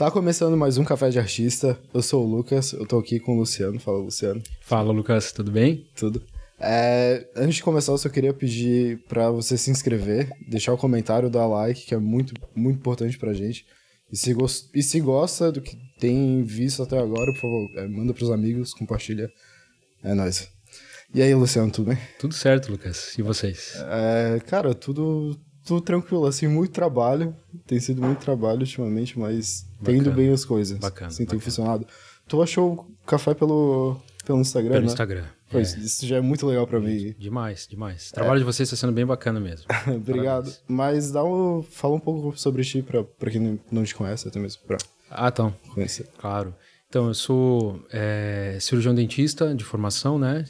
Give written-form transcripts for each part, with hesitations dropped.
Tá começando mais um Café de Artista. Eu sou o Lucas, eu tô aqui com o Luciano. Fala, Luciano. Fala, Lucas, tudo bem? Tudo. Antes de começar, eu só queria pedir pra você se inscrever, deixar o comentário, dar like, que é muito, muito importante pra gente. E se gosta do que tem visto até agora, por favor, manda pros amigos, compartilha. É nóis. E aí, Luciano, tudo bem? Tudo certo, Lucas. E vocês? Cara, tudo tranquilo, assim, muito trabalho. Tem sido muito trabalho ultimamente, mas tem indo bem as coisas. Bacana. Assim, tem funcionado. Tu achou o café pelo Instagram, Pelo né? Instagram. Pois, isso já é muito legal pra mim. Demais, demais. O trabalho de vocês está sendo bem bacana mesmo. Obrigado. Parabéns. Mas fala um pouco sobre ti pra quem não te conhece, até mesmo pra Então. conhecer. Claro. Então, eu sou cirurgião dentista de formação, né?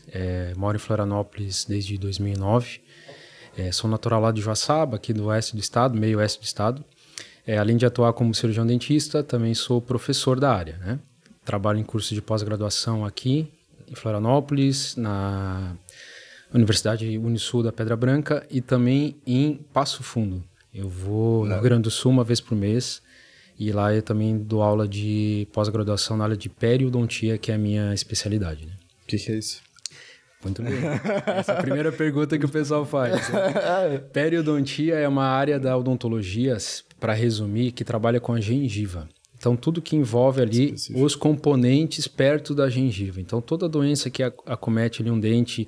Moro em Florianópolis desde 2009. Sou natural lá de Joaçaba, aqui do oeste do estado, meio oeste do estado. Além de atuar como cirurgião dentista, também sou professor da área, né? Trabalho em curso de pós-graduação aqui em Florianópolis, na Universidade Unisul da Pedra Branca e também em Passo Fundo. Eu vou no Rio Grande do Sul uma vez por mês e lá eu também dou aula de pós-graduação na área de periodontia, que é a minha especialidade, né? O que é isso? Muito bem. Essa é a primeira pergunta que o pessoal faz. Né? Periodontia é uma área da odontologia, para resumir, que trabalha com a gengiva. Então, tudo que envolve ali os componentes perto da gengiva. Então, toda doença que acomete ali um dente,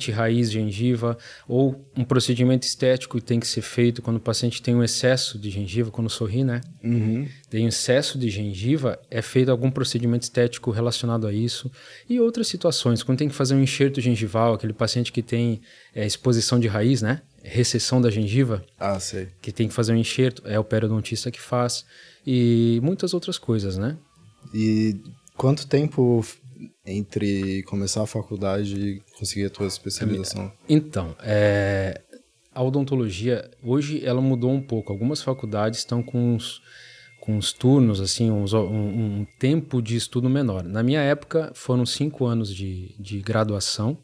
raiz, gengiva, ou um procedimento estético que tem que ser feito quando o paciente tem um excesso de gengiva, quando sorri, né? Uhum. Tem excesso de gengiva, é feito algum procedimento estético relacionado a isso. E outras situações, quando tem que fazer um enxerto gengival, aquele paciente que tem exposição de raiz, né? Recessão da gengiva, sei. que tem que fazer um enxerto, é o periodontista que faz. E muitas outras coisas, né? E quanto tempo entre começar a faculdade e conseguir a tua especialização? Então, a odontologia, hoje ela mudou um pouco. Algumas faculdades estão com uns turnos, assim, um tempo de estudo menor. Na minha época, foram 5 anos de graduação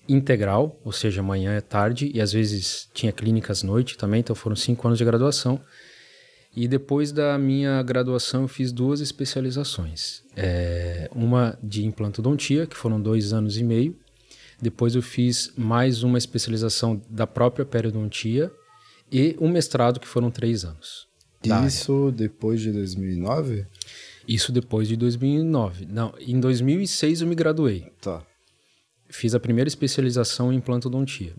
integral, ou seja, manhã e tarde, e às vezes tinha clínicas à noite também, então foram 5 anos de graduação. E depois da minha graduação eu fiz 2 especializações. Uma de implantodontia, que foram 2 anos e meio. Depois eu fiz mais uma especialização da própria periodontia e um mestrado, que foram 3 anos. Isso depois de 2009? Isso depois de 2009. Não, em 2006 eu me graduei. Tá. Fiz a primeira especialização em implantodontia.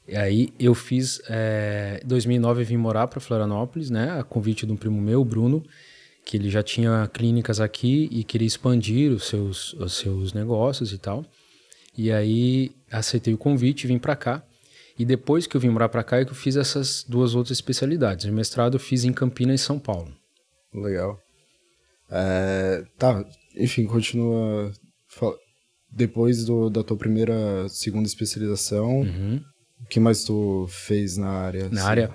E aí eu fiz, em 2009 eu vim morar para Florianópolis, né, a convite de um primo meu, o Bruno, que ele já tinha clínicas aqui e queria expandir os seus negócios e tal. E aí aceitei o convite e vim para cá. E depois que eu vim morar para cá é que eu fiz essas 2 outras especialidades. O mestrado eu fiz em Campinas e São Paulo. Legal. Enfim, continua. Depois da tua segunda especialização, o que mais tu fez na área? Na área?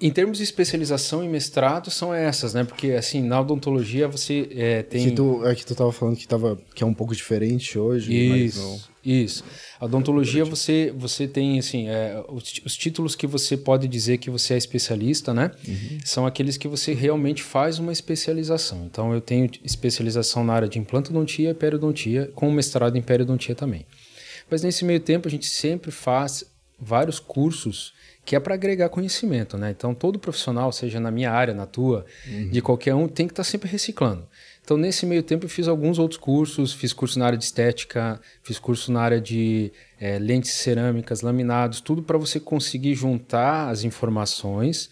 Em termos de especialização e mestrado, são essas, né? Porque, assim, na odontologia você tem... Que tu tava falando que é um pouco diferente hoje. Isso. A odontologia você tem, assim, os títulos que você pode dizer que você é especialista, né? São aqueles que você realmente faz uma especialização. Então, eu tenho especialização na área de implantodontia e periodontia, com mestrado em periodontia também. Mas nesse meio tempo a gente sempre faz vários cursos que é para agregar conhecimento, né? Então todo profissional, seja na minha área, na tua, de qualquer um, tem que estar sempre reciclando. Então nesse meio tempo eu fiz alguns outros cursos, fiz curso na área de estética, fiz curso na área de lentes cerâmicas, laminados, tudo para você conseguir juntar as informações.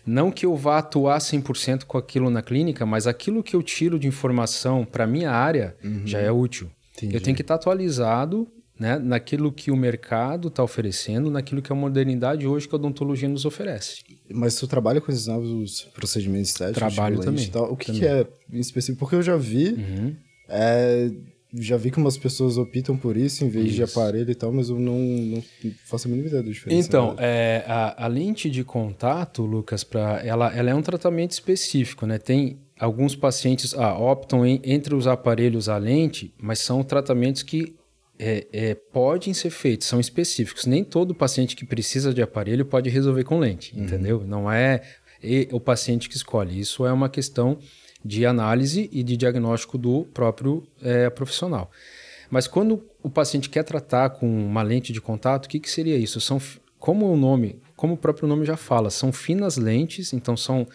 Não que eu vá atuar 100% com aquilo na clínica, mas aquilo que eu tiro de informação para minha área já é útil. Entendi. Eu tenho que estar atualizado, né, naquilo que o mercado está oferecendo, naquilo que a modernidade hoje que a odontologia nos oferece. Mas tu trabalha com esses novos procedimentos estéticos? Trabalho também. O que é em específico? Porque eu já vi, que umas pessoas optam por isso em vez de aparelho e tal, mas eu não faço a mínima ideia da diferença. Então, a lente de contato, Lucas, ela é um tratamento específico, né? Tem alguns pacientes optam entre os aparelhos a lente, mas são tratamentos que podem ser feitos, são específicos. Nem todo paciente que precisa de aparelho pode resolver com lente, entendeu? Não é e o paciente que escolhe. Isso é uma questão de análise e de diagnóstico do próprio profissional. Mas quando o paciente quer tratar com uma lente de contato, o que seria isso? Como o próprio nome já fala, são finas lentes, então são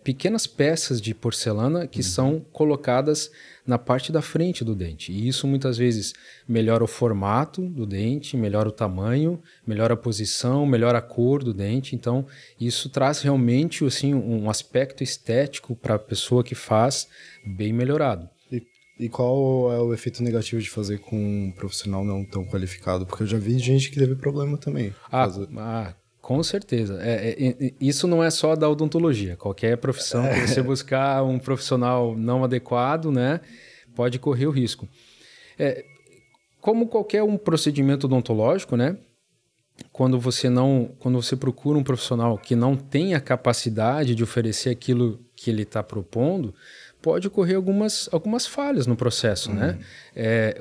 pequenas peças de porcelana que são colocadas na parte da frente do dente. E isso muitas vezes melhora o formato do dente, melhora o tamanho, melhora a posição, melhora a cor do dente. Então, isso traz realmente assim, um aspecto estético para a pessoa que faz bem melhorado. E qual é o efeito negativo de fazer com um profissional não tão qualificado? Porque eu já vi gente que teve problema também. Com certeza. Isso não é só da odontologia. Qualquer profissão que você buscar um profissional não adequado, né, pode correr o risco. Como qualquer um procedimento odontológico, né, quando você procura um profissional que não tem a capacidade de oferecer aquilo que ele está propondo, pode ocorrer algumas falhas no processo, né?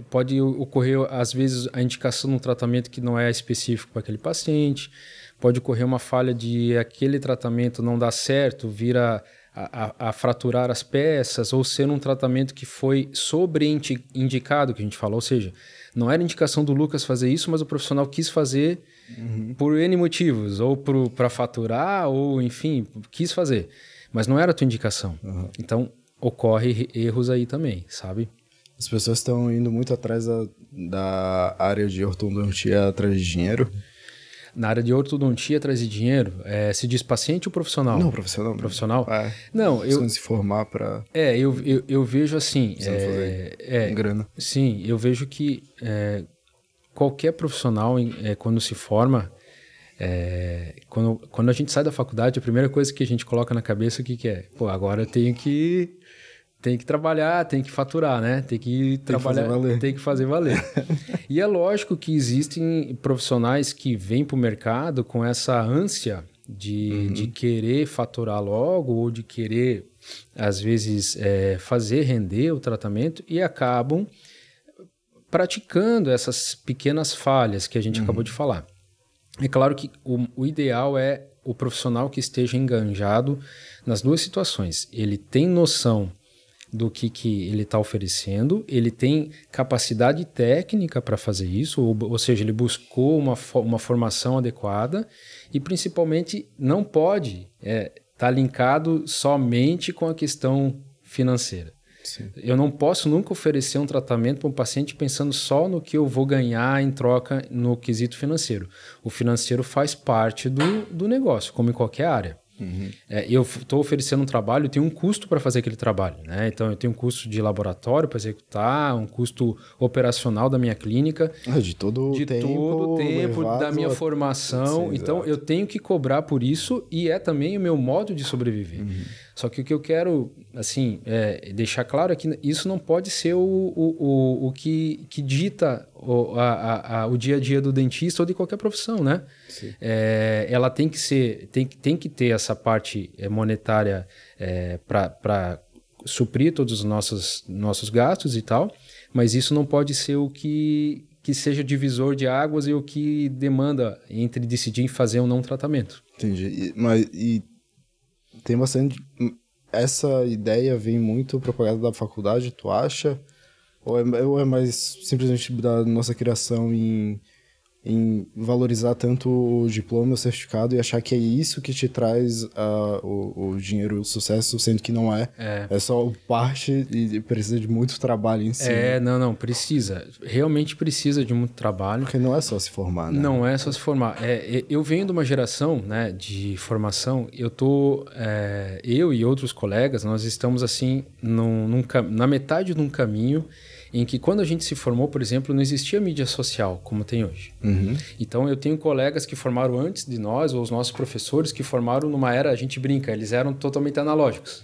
Pode ocorrer, às vezes, a indicação de um tratamento que não é específico para aquele paciente, pode ocorrer uma falha de aquele tratamento não dar certo, vir a fraturar as peças, ou ser um tratamento que foi sobreindicado, que a gente fala, ou seja, não era indicação do Lucas fazer isso, mas o profissional quis fazer por N motivos, ou para faturar, ou enfim, quis fazer, mas não era a tua indicação. Então, ocorre erros aí também, sabe? As pessoas estão indo muito atrás da área de ortodontia atrás de dinheiro. Na área de ortodontia atrás de dinheiro, se diz paciente ou profissional? Não, profissional. Profissional? Não, se formar para... eu vejo assim... grana. Sim, eu vejo que qualquer profissional, quando se forma... Quando a gente sai da faculdade, a primeira coisa que a gente coloca na cabeça, o que é? Pô, agora eu tenho que trabalhar, tem que faturar, né? Tem que fazer valer. E é lógico que existem profissionais que vêm para o mercado com essa ânsia de querer faturar logo, ou de querer, às vezes, fazer render o tratamento, e acabam praticando essas pequenas falhas que a gente acabou de falar. É claro que o ideal é o profissional que esteja enganjado nas duas situações. Ele tem noção do que ele está oferecendo, ele tem capacidade técnica para fazer isso, ou seja, ele buscou uma formação adequada, e principalmente não pode estar linkado somente com a questão financeira. Sim. Eu não posso nunca oferecer um tratamento para um paciente pensando só no que eu vou ganhar em troca no quesito financeiro. O financeiro faz parte do negócio, como em qualquer área. Eu estou oferecendo um trabalho, eu tenho um custo para fazer aquele trabalho, né? Então, eu tenho um custo de laboratório para executar, um custo operacional da minha clínica. De todo o tempo da minha formação. Sim, então, eu tenho que cobrar por isso, e é também o meu modo de sobreviver. Só que o que eu quero assim, deixar claro é que isso não pode ser o que dita o dia a dia do dentista ou de qualquer profissão, né? Ela tem que ter essa parte monetária para suprir todos os nossos gastos e tal, mas isso não pode ser o que seja divisor de águas e o que demanda entre decidir em fazer ou não um tratamento. Entendi. E tem bastante... Essa ideia vem muito propagada da faculdade, tu acha? Ou é mais simplesmente da nossa criação em valorizar tanto o diploma, o certificado, e achar que é isso que te traz o dinheiro, o sucesso, sendo que não é. É só parte e precisa de muito trabalho em si. Não, precisa. Realmente precisa de muito trabalho. Porque não é só se formar, né? Não é só se formar. Eu venho de uma geração, né, de formação, eu e outros colegas, nós estamos assim na metade de um caminho em que quando a gente se formou, por exemplo, não existia mídia social como tem hoje. Então eu tenho colegas que formaram antes de nós, ou os nossos professores que formaram numa era, a gente brinca, eles eram totalmente analógicos.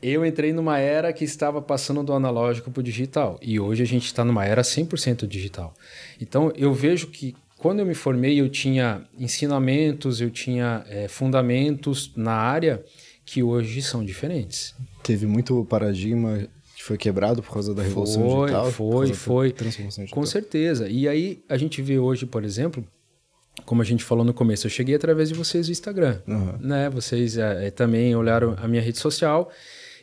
Eu entrei numa era que estava passando do analógico para o digital, e hoje a gente está numa era 100% digital. Então eu vejo que quando eu me formei, eu tinha ensinamentos, eu tinha fundamentos na área que hoje são diferentes. Teve muito paradigma que foi quebrado por causa da revolução digital? Foi. Transformação digital. Com certeza. E aí a gente vê hoje, por exemplo, como a gente falou no começo, eu cheguei através de vocês do Instagram, né? Vocês também olharam a minha rede social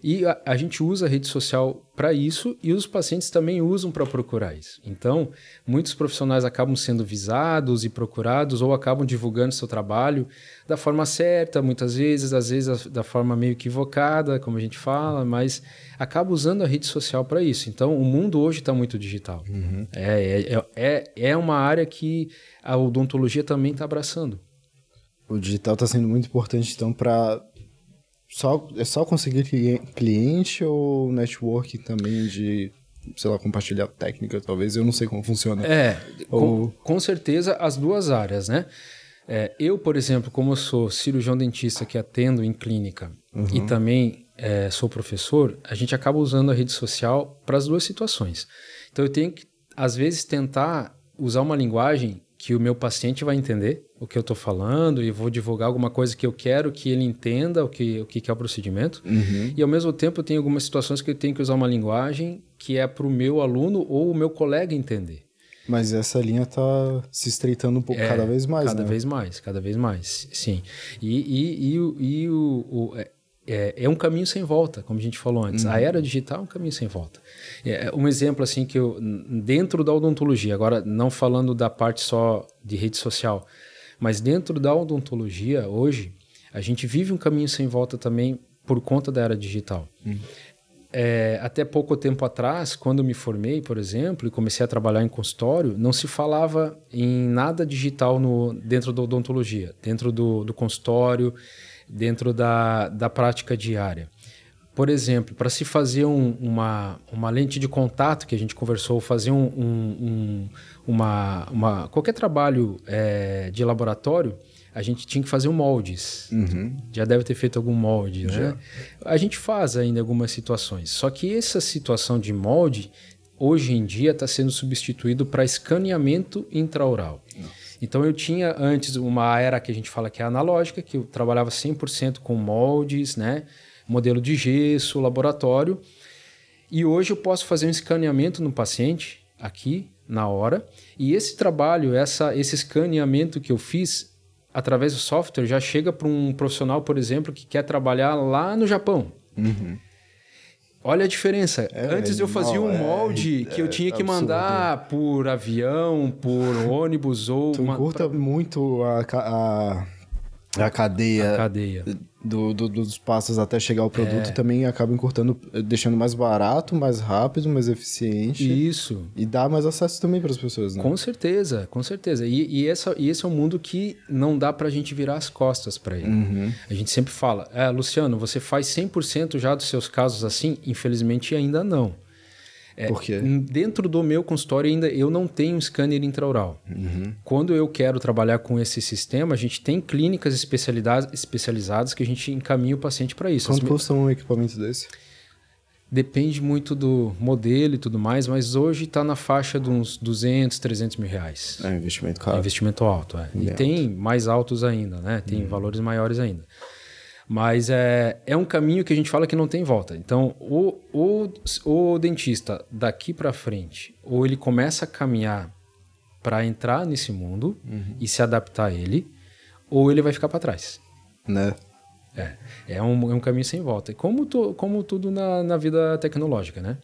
e a gente usa a rede social para isso e os pacientes também usam para procurar isso. Então, muitos profissionais acabam sendo visados e procurados ou acabam divulgando seu trabalho da forma certa, muitas vezes, às vezes da forma meio equivocada, como a gente fala, mas acaba usando a rede social para isso. Então, o mundo hoje está muito digital. É uma área que a odontologia também está abraçando. O digital está sendo muito importante, então, para... É só conseguir cliente ou network também de, sei lá, compartilhar técnica, talvez? Eu não sei como funciona. Com certeza as duas áreas, né? Eu, por exemplo, como eu sou cirurgião dentista que atendo em clínica e também sou professor, a gente acaba usando a rede social para as duas situações. Então eu tenho que, às vezes, tentar usar uma linguagem que o meu paciente vai entender o que eu estou falando e vou divulgar alguma coisa que eu quero que ele entenda o que é o procedimento. E, ao mesmo tempo, eu tenho algumas situações que eu tenho que usar uma linguagem que é para o meu aluno ou o meu colega entender. Mas essa linha está se estreitando um pouco cada vez mais, cada vez mais, sim. É um caminho sem volta, como a gente falou antes. A era digital é um caminho sem volta. Um exemplo assim que dentro da odontologia, agora não falando da parte só de rede social, mas dentro da odontologia hoje, a gente vive um caminho sem volta também por conta da era digital. Até pouco tempo atrás, quando eu me formei, por exemplo, e comecei a trabalhar em consultório, não se falava em nada digital dentro da odontologia, dentro do consultório, dentro da prática diária. Por exemplo, para se fazer uma lente de contato, que a gente conversou, fazer qualquer trabalho de laboratório, a gente tinha que fazer moldes. Já deve ter feito algum molde, né? A gente faz ainda algumas situações. Só que essa situação de molde, hoje em dia, está sendo substituído para escaneamento intraoral. Então eu tinha antes uma era que a gente fala que é analógica, que eu trabalhava 100% com moldes, né? Modelo de gesso, laboratório. E hoje eu posso fazer um escaneamento no paciente, aqui, na hora. E esse trabalho, esse escaneamento que eu fiz, através do software, já chega para um profissional, por exemplo, que quer trabalhar lá no Japão. Olha a diferença. Antes eu fazia um molde que eu tinha que mandar por avião, por ônibus ou... Tu encurta muito a cadeia dos passos até chegar ao produto, também acaba encurtando, deixando mais barato, mais rápido, mais eficiente. Isso. E dá mais acesso também para as pessoas, né? Com certeza, com certeza. E esse é um mundo que não dá para a gente virar as costas para ele. A gente sempre fala, Luciano, você faz 100% já dos seus casos assim? Infelizmente ainda não. Por quê? Dentro do meu consultório ainda eu não tenho um scanner intraoral. Quando eu quero trabalhar com esse sistema, a gente tem clínicas especializadas que a gente encaminha o paciente para isso. Quanto custa um equipamento desse? Depende muito do modelo e tudo mais, mas hoje está na faixa de uns 200, 300 mil reais. É um investimento caro. É investimento alto, E tem mais altos ainda, né? Tem valores maiores ainda. Mas é um caminho que a gente fala que não tem volta. Então, o dentista daqui para frente, ou ele começa a caminhar para entrar nesse mundo e se adaptar a ele, ou ele vai ficar para trás. Né? É um caminho sem volta. Como tudo na vida tecnológica, né?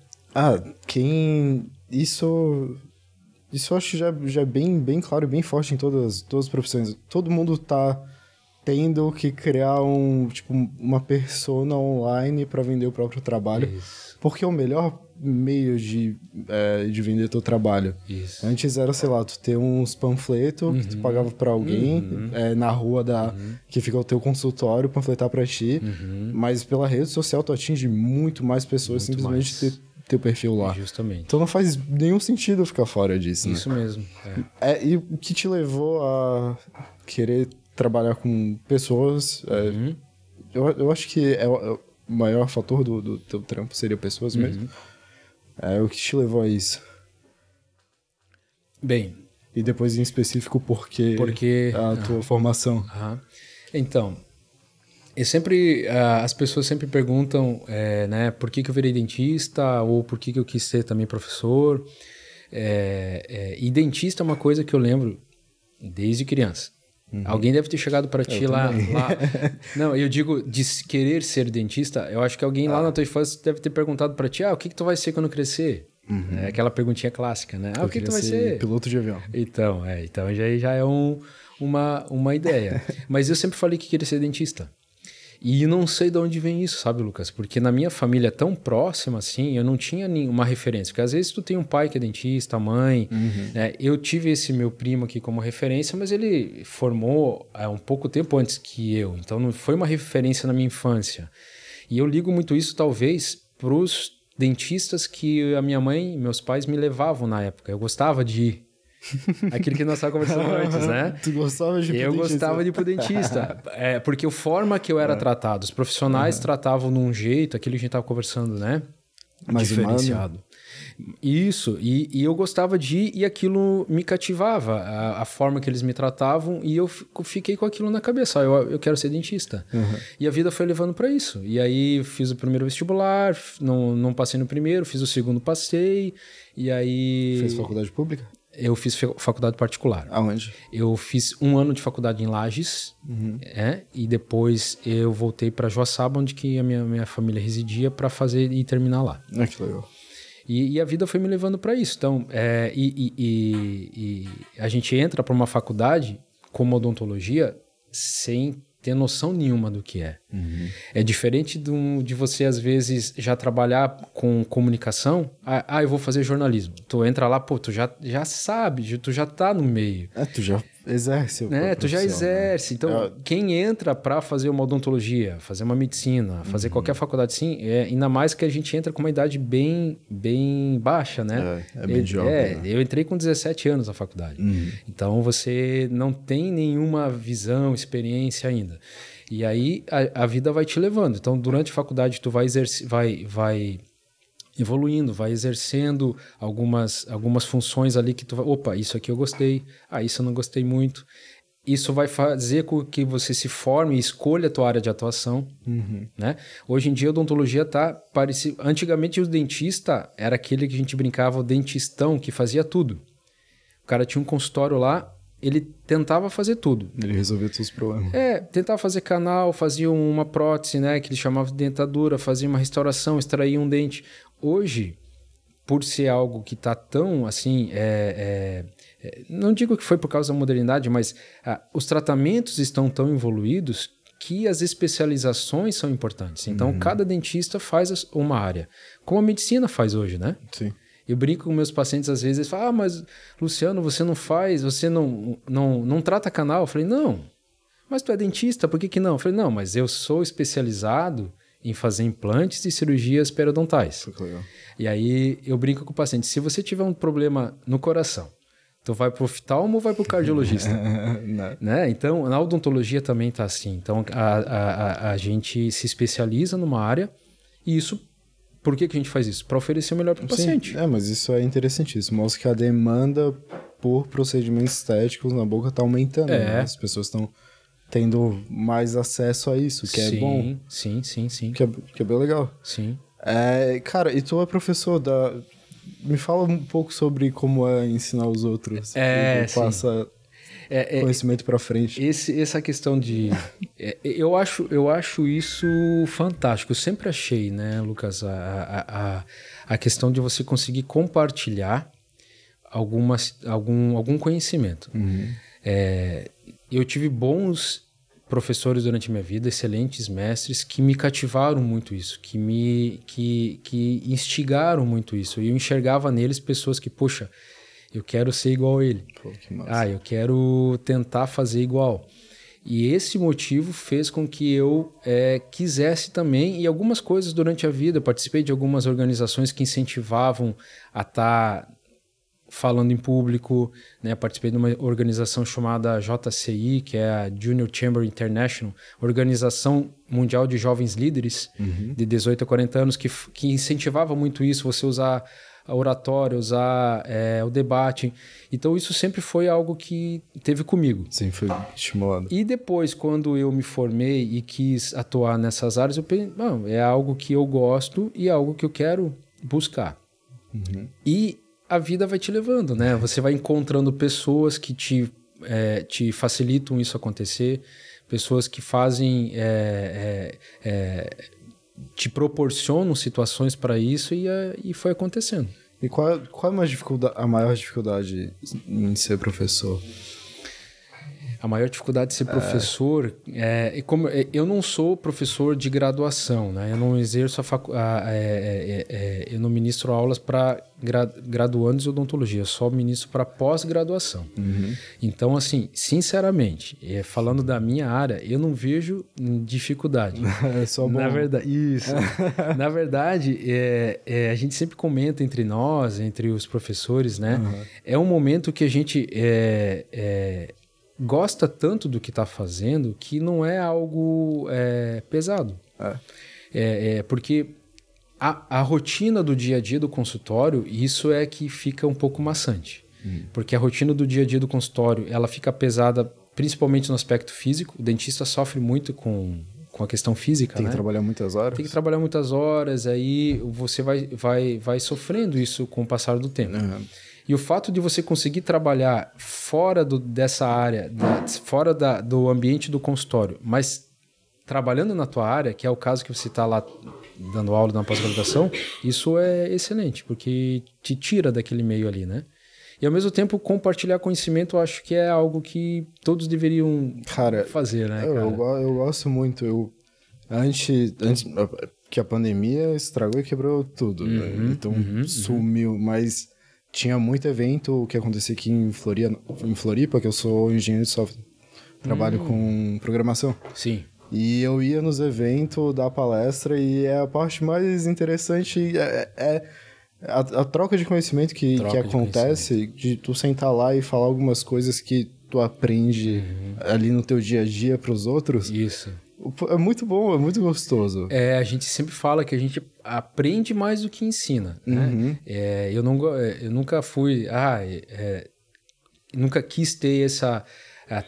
Isso eu acho que já é bem claro e bem forte em todas as profissões. Todo mundo tá tendo que criar uma persona online para vender o próprio trabalho. Isso. Porque é o melhor meio de vender teu trabalho. Isso. Antes era, sei lá, tu ter uns panfletos que tu pagava para alguém na rua que fica o teu consultório, panfletar para ti. Mas pela rede social tu atinge muito mais pessoas simplesmente ter teu perfil lá. Justamente. Então não faz nenhum sentido ficar fora disso. Isso né? mesmo. E o que te levou a querer trabalhar com pessoas? Eu acho que o maior fator do teu trampo seria pessoas mesmo. O que te levou a isso? Bem... E depois em específico porque a tua formação. Então, as pessoas sempre perguntam né, por que eu virei dentista ou por que eu quis ser também professor. E dentista é uma coisa que eu lembro desde criança. Alguém deve ter chegado para ti lá. Não, eu digo de querer ser dentista. Eu acho que alguém lá na tua infância deve ter perguntado para ti: o que tu vai ser quando crescer? É aquela perguntinha clássica, né? O que tu vai ser? Piloto de avião. Então já é uma ideia. Mas eu sempre falei que queria ser dentista. E não sei de onde vem isso, sabe, Lucas? Porque na minha família tão próxima, assim, eu não tinha nenhuma referência. Porque às vezes tu tem um pai que é dentista, mãe, né? Eu tive esse meu primo aqui como referência, mas ele formou um pouco tempo antes que eu. Então não foi uma referência na minha infância. E eu ligo muito isso, talvez, para os dentistas que a minha mãe e meus pais me levavam na época. Eu gostava de ir. Aquilo que nós estávamos conversando antes, né? Tu gostava de ir pro dentista? Eu gostava de ir pro dentista. Porque a forma que eu era tratado, os profissionais tratavam de um jeito, aquilo que a gente estava conversando, né? Mais diferenciado. Isso, e eu gostava de ir e aquilo me cativava, a forma que eles me tratavam, e eu fiquei com aquilo na cabeça, eu quero ser dentista. E a vida foi levando para isso. E aí fiz o primeiro vestibular, não passei no primeiro, fiz o segundo, passei, e aí... Fez faculdade pública? Eu fiz faculdade particular. Aonde? Eu fiz 1 ano de faculdade em Lages, e depois eu voltei para Joaçaba, onde que a minha família residia, para fazer e terminar lá. Que legal. E a vida foi me levando para isso. Então, a gente entra para uma faculdade como odontologia sem ter noção nenhuma do que é. É diferente de você, às vezes, já trabalhar com comunicação. Eu vou fazer jornalismo. Tu entra lá, tu já sabe, tu já tá no meio. Tu já exerce. Tu já exerce. Né? Então, quem entra para fazer uma odontologia, fazer uma medicina, fazer qualquer faculdade assim, ainda mais que a gente entra com uma idade bem baixa, né? Bem jovem. Né? Eu entrei com 17 anos na faculdade. Então, você não tem nenhuma visão, experiência ainda. E aí, a vida vai te levando. Então, durante a faculdade, tu vai evoluindo, vai exercendo algumas funções ali que tu vai... Opa, isso aqui eu gostei. Isso eu não gostei muito. Isso vai fazer com que você se forme e escolha a tua área de atuação. Né? Hoje em dia, a odontologia está parecida... Antigamente, o dentista era aquele que a gente brincava, o dentistão, que fazia tudo. O cara tinha um consultório lá, ele tentava fazer tudo. Ele resolvia todos os problemas. Tentava fazer canal, fazia uma prótese, né, que ele chamava de dentadura, fazia uma restauração, extraía um dente. Hoje, por ser algo que está tão assim... não digo que foi por causa da modernidade, mas os tratamentos estão tão evoluídos que as especializações são importantes. Então, cada dentista faz uma área. Como a medicina faz hoje, né? Sim. Eu brinco com meus pacientes às vezes, eles falam, mas Luciano, você não faz, você não trata canal. Eu falei, não, mas tu é dentista, por que não? Eu falei, não, mas eu sou especializado em fazer implantes e cirurgias periodontais. Legal. E aí eu brinco com o paciente, se você tiver um problema no coração, tu vai pro oftalmo ou vai pro cardiologista? Né? Então, na odontologia também tá assim. Então, a gente se especializa numa área e isso... Por que a gente faz isso? Para oferecer o melhor para o paciente. Mas isso é interessantíssimo. Mostra que a demanda por procedimentos estéticos na boca está aumentando. Né? As pessoas estão tendo mais acesso a isso, que é bom. Sim. Que é bem legal. Sim. Cara, e tu é professor da... Me fala um pouco sobre como é ensinar os outros. Passa conhecimento para frente. Essa questão de... eu acho isso fantástico. Eu sempre achei, né, Lucas, a questão de você conseguir compartilhar algum conhecimento. Eu tive bons professores durante a minha vida, excelentes mestres, que me cativaram muito isso, que instigaram muito isso. E eu enxergava neles pessoas que, poxa, eu quero ser igual a ele. Pô, que massa. Eu quero tentar fazer igual. E esse motivo fez com que eu quisesse também, e algumas coisas durante a vida, eu participei de algumas organizações que incentivavam a estar falando em público, né? Participei de uma organização chamada JCI, que é a Junior Chamber International, Organização Mundial de Jovens Líderes, de 18 a 40 anos, que incentivava muito isso, você usar a oratória, usar o debate. Então, isso sempre foi algo que teve comigo. Sim, foi estimulado. E depois, quando eu me formei e quis atuar nessas áreas, eu pensei, é algo que eu gosto e é algo que eu quero buscar. E a vida vai te levando, né? Você vai encontrando pessoas que te te facilitam isso acontecer, pessoas que fazem, te proporcionam situações para isso e foi acontecendo. E qual é a maior dificuldade em ser professor? A maior dificuldade de ser professor como eu não sou professor de graduação, né? Eu não exerço eu não ministro aulas para graduandos de odontologia, eu só ministro para pós-graduação. Então, assim, sinceramente, falando da minha área, eu não vejo dificuldade. É só bom. Na verdade, isso. Na verdade, a gente sempre comenta entre nós, entre os professores, né? É um momento que a gente gosta tanto do que está fazendo que não é algo pesado. Porque a rotina do dia a dia do consultório, isso é que fica um pouco maçante. Porque a rotina do dia a dia do consultório, ela fica pesada principalmente no aspecto físico. O dentista sofre muito com a questão física, Tem que trabalhar muitas horas? Tem que trabalhar muitas horas, aí você vai sofrendo isso com o passar do tempo. E o fato de você conseguir trabalhar fora dessa área, fora do ambiente do consultório, mas trabalhando na tua área, que é o caso que você está lá dando aula na pós-graduação, isso é excelente, porque te tira daquele meio ali, né? E ao mesmo tempo, compartilhar conhecimento, eu acho que é algo que todos deveriam fazer, né? Eu gosto muito. Antes que a pandemia estragou e quebrou tudo, né? Então sumiu, mas tinha muito evento que acontecia aqui em Floripa, que eu sou engenheiro de software. Trabalho com programação. Sim. E eu ia nos eventos, dar palestra, e a parte mais interessante a troca de conhecimento que acontece, de tu sentar lá e falar algumas coisas que tu aprende ali no teu dia a dia para os outros. Isso. É muito bom, é muito gostoso. A gente sempre fala que a gente aprende mais do que ensina, né? Eu nunca fui... nunca quis ter essa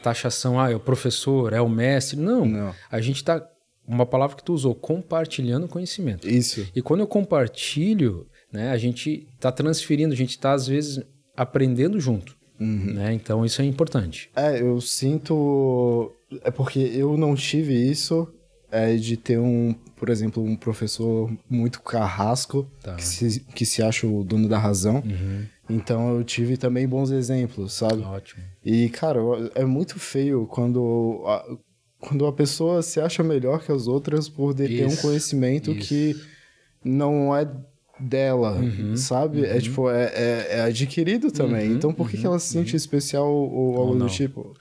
taxação, é o professor, é o mestre. Não. A gente tá... Uma palavra que tu usou, compartilhando conhecimento. Isso. E quando eu compartilho, né, a gente tá transferindo, a gente tá, às vezes, aprendendo junto. Né? Então, isso é importante. Eu sinto... É porque eu não tive isso de ter por exemplo, um professor muito carrasco, que se acha o dono da razão. Então eu tive também bons exemplos, sabe? Ótimo. E, cara, é muito feio quando a pessoa se acha melhor que as outras por ter um conhecimento que não é dela, sabe? É adquirido também. Então, por que ela se sente especial ou algo do tipo?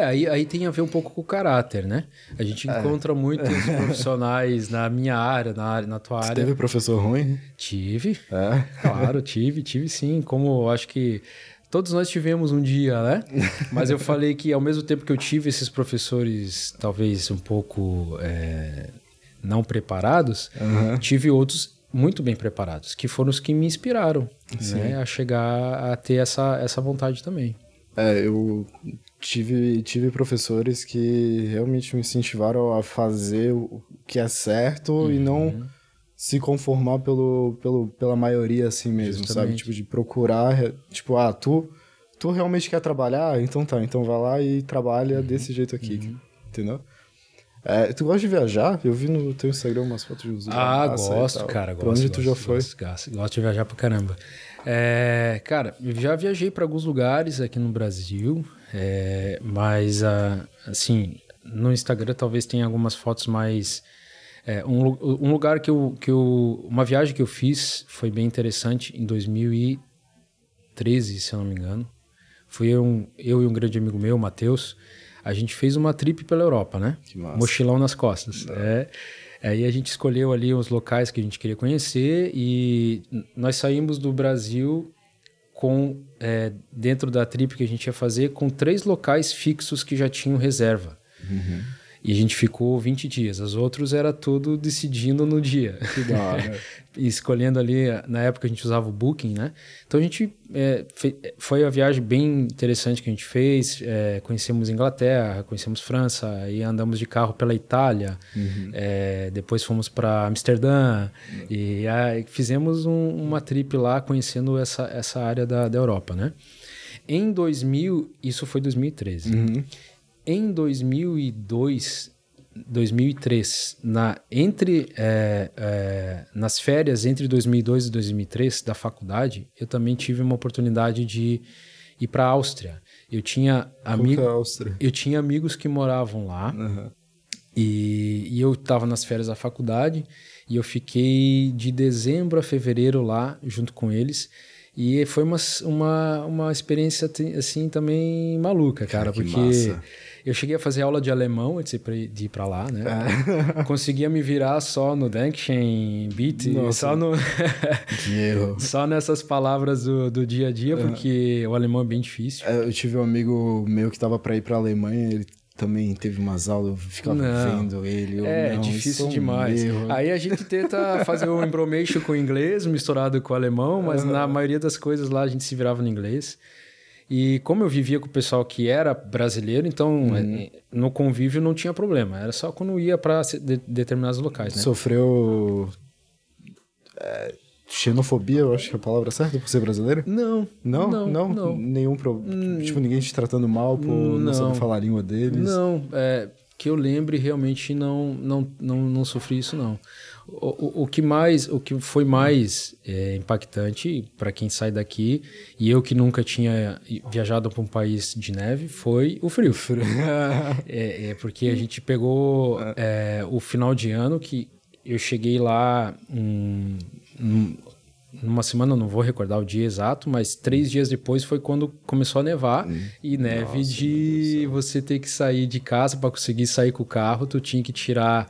Aí tem a ver um pouco com o caráter, né? A gente encontra muitos profissionais na minha área, na tua área. Você teve professor ruim? Tive. Claro, tive sim. Como eu acho que todos nós tivemos um dia, né? Mas eu falei que ao mesmo tempo que eu tive esses professores talvez um pouco não preparados, tive outros muito bem preparados, que foram os que me inspiraram, né, a chegar a ter essa vontade também. Eu tive professores que realmente me incentivaram a fazer o que é certo e não se conformar pela maioria assim mesmo. Justamente. Sabe? Tipo, de procurar, tipo, tu realmente quer trabalhar? Então tá, então vai lá e trabalha desse jeito aqui, entendeu? Tu gosta de viajar? Eu vi no teu Instagram umas fotos de uso. Gosto, cara. Pra onde tu já foi? Gosto de viajar pra caramba. Cara, eu já viajei pra alguns lugares aqui no Brasil, mas, assim, no Instagram talvez tenha algumas fotos mais... um lugar uma viagem que eu fiz foi bem interessante em 2013, se eu não me engano. Fui eu e um grande amigo meu, o Matheus. A gente fez uma trip pela Europa, né? Que massa. Mochilão nas costas. Aí a gente escolheu ali os locais que a gente queria conhecer e nós saímos do Brasil dentro da trip que a gente ia fazer, com 3 locais fixos que já tinham reserva. E a gente ficou 20 dias. Os outros era tudo decidindo no dia. Que da hora. E escolhendo ali, na época a gente usava o Booking, né? Então a gente foi a viagem bem interessante que a gente fez. Conhecemos Inglaterra, conhecemos França, aí andamos de carro pela Itália, depois fomos para Amsterdã e aí fizemos uma trip lá conhecendo essa área da Europa, né? Em 2000, isso foi 2013. Em 2002, 2003, nas férias entre 2002 e 2003 da faculdade, eu também tive uma oportunidade de ir para a Áustria. Eu tinha amigos que moravam lá e eu estava nas férias da faculdade e eu fiquei de dezembro a fevereiro lá junto com eles. E foi uma experiência assim também maluca, cara, porque massa. Eu cheguei a fazer aula de alemão antes de ir pra lá, né? Conseguia me virar só no Dankeschön, Bitte, só nessas palavras do dia a dia, porque o alemão é bem difícil. Eu tive um amigo meu que tava pra ir pra Alemanha, ele também teve umas aulas, eu ficava vendo ele. Difícil demais. Aí a gente tenta fazer um embromation com o inglês, misturado com o alemão, mas na maioria das coisas lá a gente se virava no inglês. E como eu vivia com o pessoal que era brasileiro, então no convívio não tinha problema. Era só quando ia para determinados locais, né? Sofreu xenofobia, eu acho que é a palavra certa por ser brasileiro? Não. Nenhum problema. Tipo, ninguém te tratando mal por não saber falar a língua deles? Não, que eu lembre, realmente não sofri isso, não. O que foi mais impactante para quem sai daqui, e eu que nunca tinha viajado para um país de neve, foi o frio. Porque a gente pegou o final de ano, que eu cheguei lá numa semana, não vou recordar o dia exato, mas 3 dias depois foi quando começou a nevar. E neve você ter que sair de casa para conseguir sair com o carro, tu tinha que tirar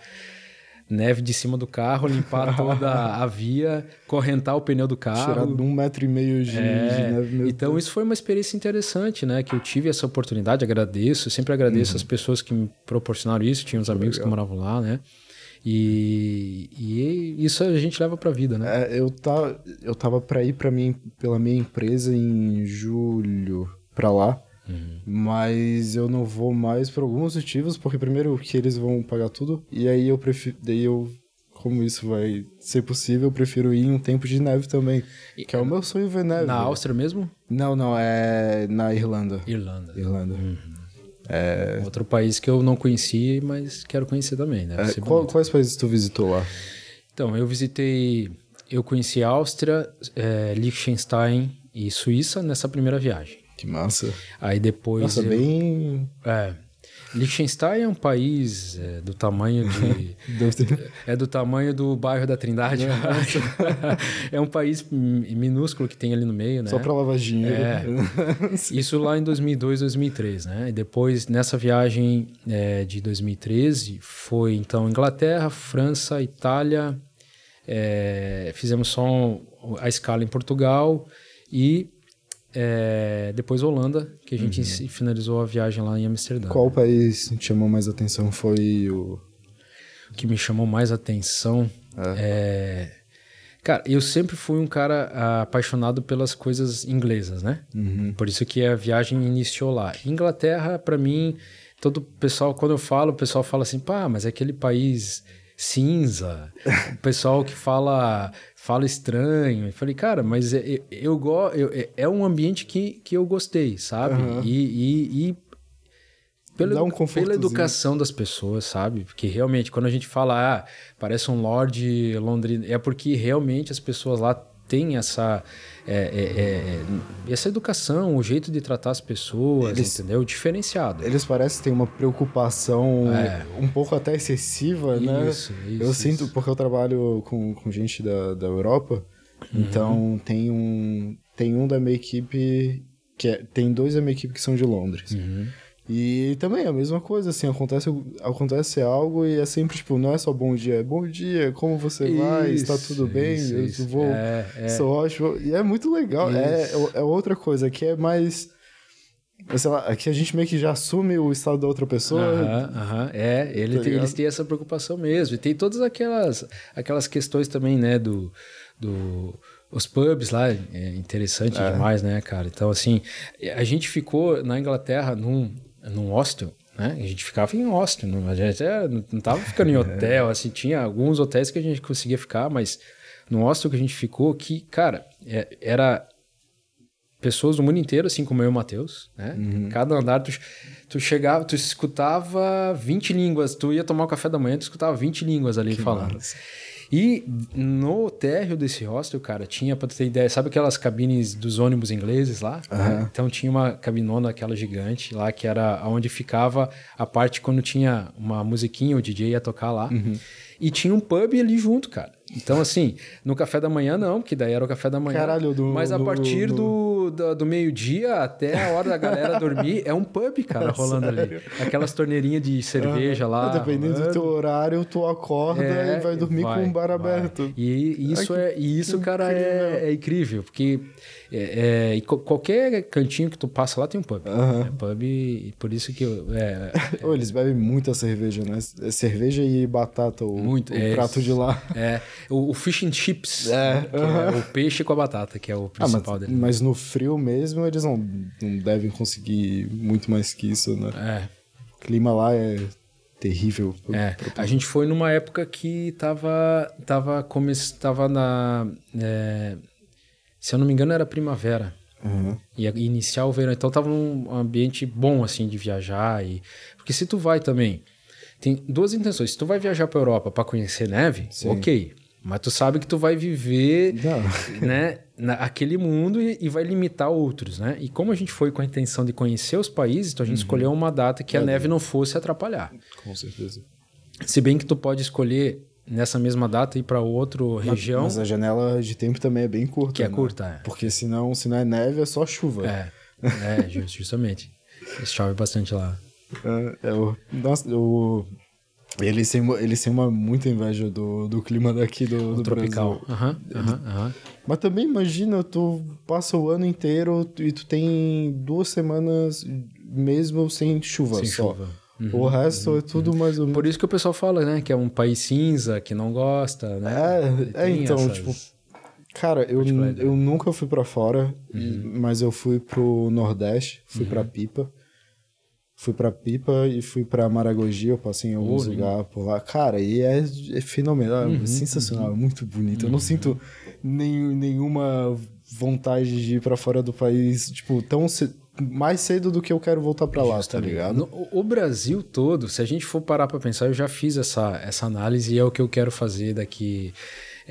neve de cima do carro, limpar toda a via, correntar o pneu do carro. Tirar 1,5 metro de neve. Então isso foi uma experiência interessante, né? Que eu tive essa oportunidade, agradeço, eu sempre agradeço as pessoas que me proporcionaram isso, tinha uns amigos que moravam lá, né? E isso a gente leva pra vida, né? Eu tava pra ir pela minha empresa em julho pra lá, mas eu não vou mais por alguns motivos, porque primeiro que eles vão pagar tudo, e aí como isso vai ser possível, eu prefiro ir em um tempo de neve também, que é o meu sonho ver neve. Na Áustria mesmo? Não, é na Irlanda. Irlanda. Outro país que eu não conheci, mas quero conhecer também, né? Quais países tu visitou lá? Então, eu conheci Áustria, Liechtenstein e Suíça nessa primeira viagem. Que massa. Aí depois... Nossa, bem... Liechtenstein é um país do tamanho de... do tamanho do bairro da Trindade, eu acho. É um país minúsculo que tem ali no meio, né? Só para lavar dinheiro. Isso lá em 2002, 2003, né? E depois, nessa viagem de 2013, foi então Inglaterra, França, Itália, fizemos só a escala em Portugal e depois Holanda, que a gente finalizou a viagem lá em Amsterdã. Qual país te chamou mais atenção? Foi o que me chamou mais atenção Cara, eu sempre fui um cara apaixonado pelas coisas inglesas, né? Por isso que a viagem iniciou lá. Inglaterra, pra mim, todo o pessoal, quando eu falo, o pessoal fala assim, pá, mas é aquele país cinza, o pessoal que fala estranho. Eu falei, cara, mas é um ambiente que eu gostei, sabe? E pela educação das pessoas, sabe? Porque realmente, quando a gente fala, parece um lorde londrino, é porque realmente as pessoas lá têm essa educação, o jeito de tratar as pessoas, entendeu? Diferenciado. Eles parecem ter uma preocupação um pouco até excessiva, né? Eu sinto, porque eu trabalho com gente da Europa, então tem um da minha equipe, tem 2 da minha equipe que são de Londres. E também é a mesma coisa, assim, acontece algo e é sempre, tipo, não é só bom dia, como você vai, está tudo bem, eu vou, sou ótimo, e é muito legal, é outra coisa, que é mais, sei lá, que a gente meio que já assume o estado da outra pessoa. Eles têm essa preocupação mesmo, e tem todas aquelas questões também, né, os pubs lá, é interessante demais, né, cara? Então, assim, a gente ficou na Inglaterra num hostel, né? A gente ficava em hostel, a gente não tava ficando em hotel, assim, tinha alguns hotéis que a gente conseguia ficar, mas no hostel que a gente ficou, que, cara, pessoas do mundo inteiro, assim como eu e o Matheus, né? Cada andar tu chegava, tu escutava 20 línguas, tu ia tomar o café da manhã, tu escutava 20 línguas ali falando. Massa. E no térreo desse hostel, cara, tinha, pra tu ter ideia, sabe aquelas cabines dos ônibus ingleses lá? Então tinha uma cabinona, aquela gigante lá, que era onde ficava a parte quando tinha uma musiquinha, o DJ ia tocar lá. E tinha um pub ali junto, cara. Então, assim, no café da manhã não, porque daí era o café da manhã. Caralho, mas a partir do meio-dia até a hora da galera dormir, é um pub, cara, rolando ali. Aquelas torneirinhas de cerveja lá. Dependendo do teu horário, tu acorda e vai dormir com um bar aberto. E isso, cara, é incrível, porque qualquer cantinho que tu passa lá tem um pub. É pub, e por isso que... Eles bebem muita cerveja, né? Cerveja e batata, o prato de lá. O fish and chips, que é o peixe com a batata, que é o principal dele. Mas no frio mesmo, eles não devem conseguir muito mais que isso, né? O clima lá é terrível. A gente foi numa época que tava na... se eu não me engano, era primavera. Ia iniciar o verão. Então tava num ambiente bom, assim, de viajar. Porque se tu vai também... Tem duas intenções. Se tu vai viajar pra Europa pra conhecer neve, ok. Mas tu sabe que tu vai viver, né, aquele mundo e vai limitar outros, né? E como a gente foi com a intenção de conhecer os países, então a gente escolheu uma data que a neve não fosse atrapalhar. Com certeza. Se bem que tu pode escolher nessa mesma data ir para outra região. Mas a janela de tempo também é bem curta. Que é curta, Porque se não é neve, é só chuva. Justamente. Chove bastante lá. Eles têm muita inveja do clima daqui do tropical. Brasil. Mas também imagina, tu passa o ano inteiro e tu tem 2 semanas mesmo sem chuva. Chuva. O resto é tudo mais ou menos. Por isso que o pessoal fala, né? Que é um país cinza, que não gosta, né? Então, tipo... Cara, eu nunca fui pra fora, mas eu fui pro Nordeste, fui pra Pipa. Fui pra Pipa e fui pra Maragogi, eu passei em alguns lugares por lá. Cara, e é fenomenal, é sensacional, é muito bonito. Eu não sinto nenhuma vontade de ir pra fora do país, tipo, mais cedo do que eu quero voltar pra lá, tá ligado? O Brasil todo, se a gente for parar pra pensar, eu já fiz essa análise e é o que eu quero fazer daqui.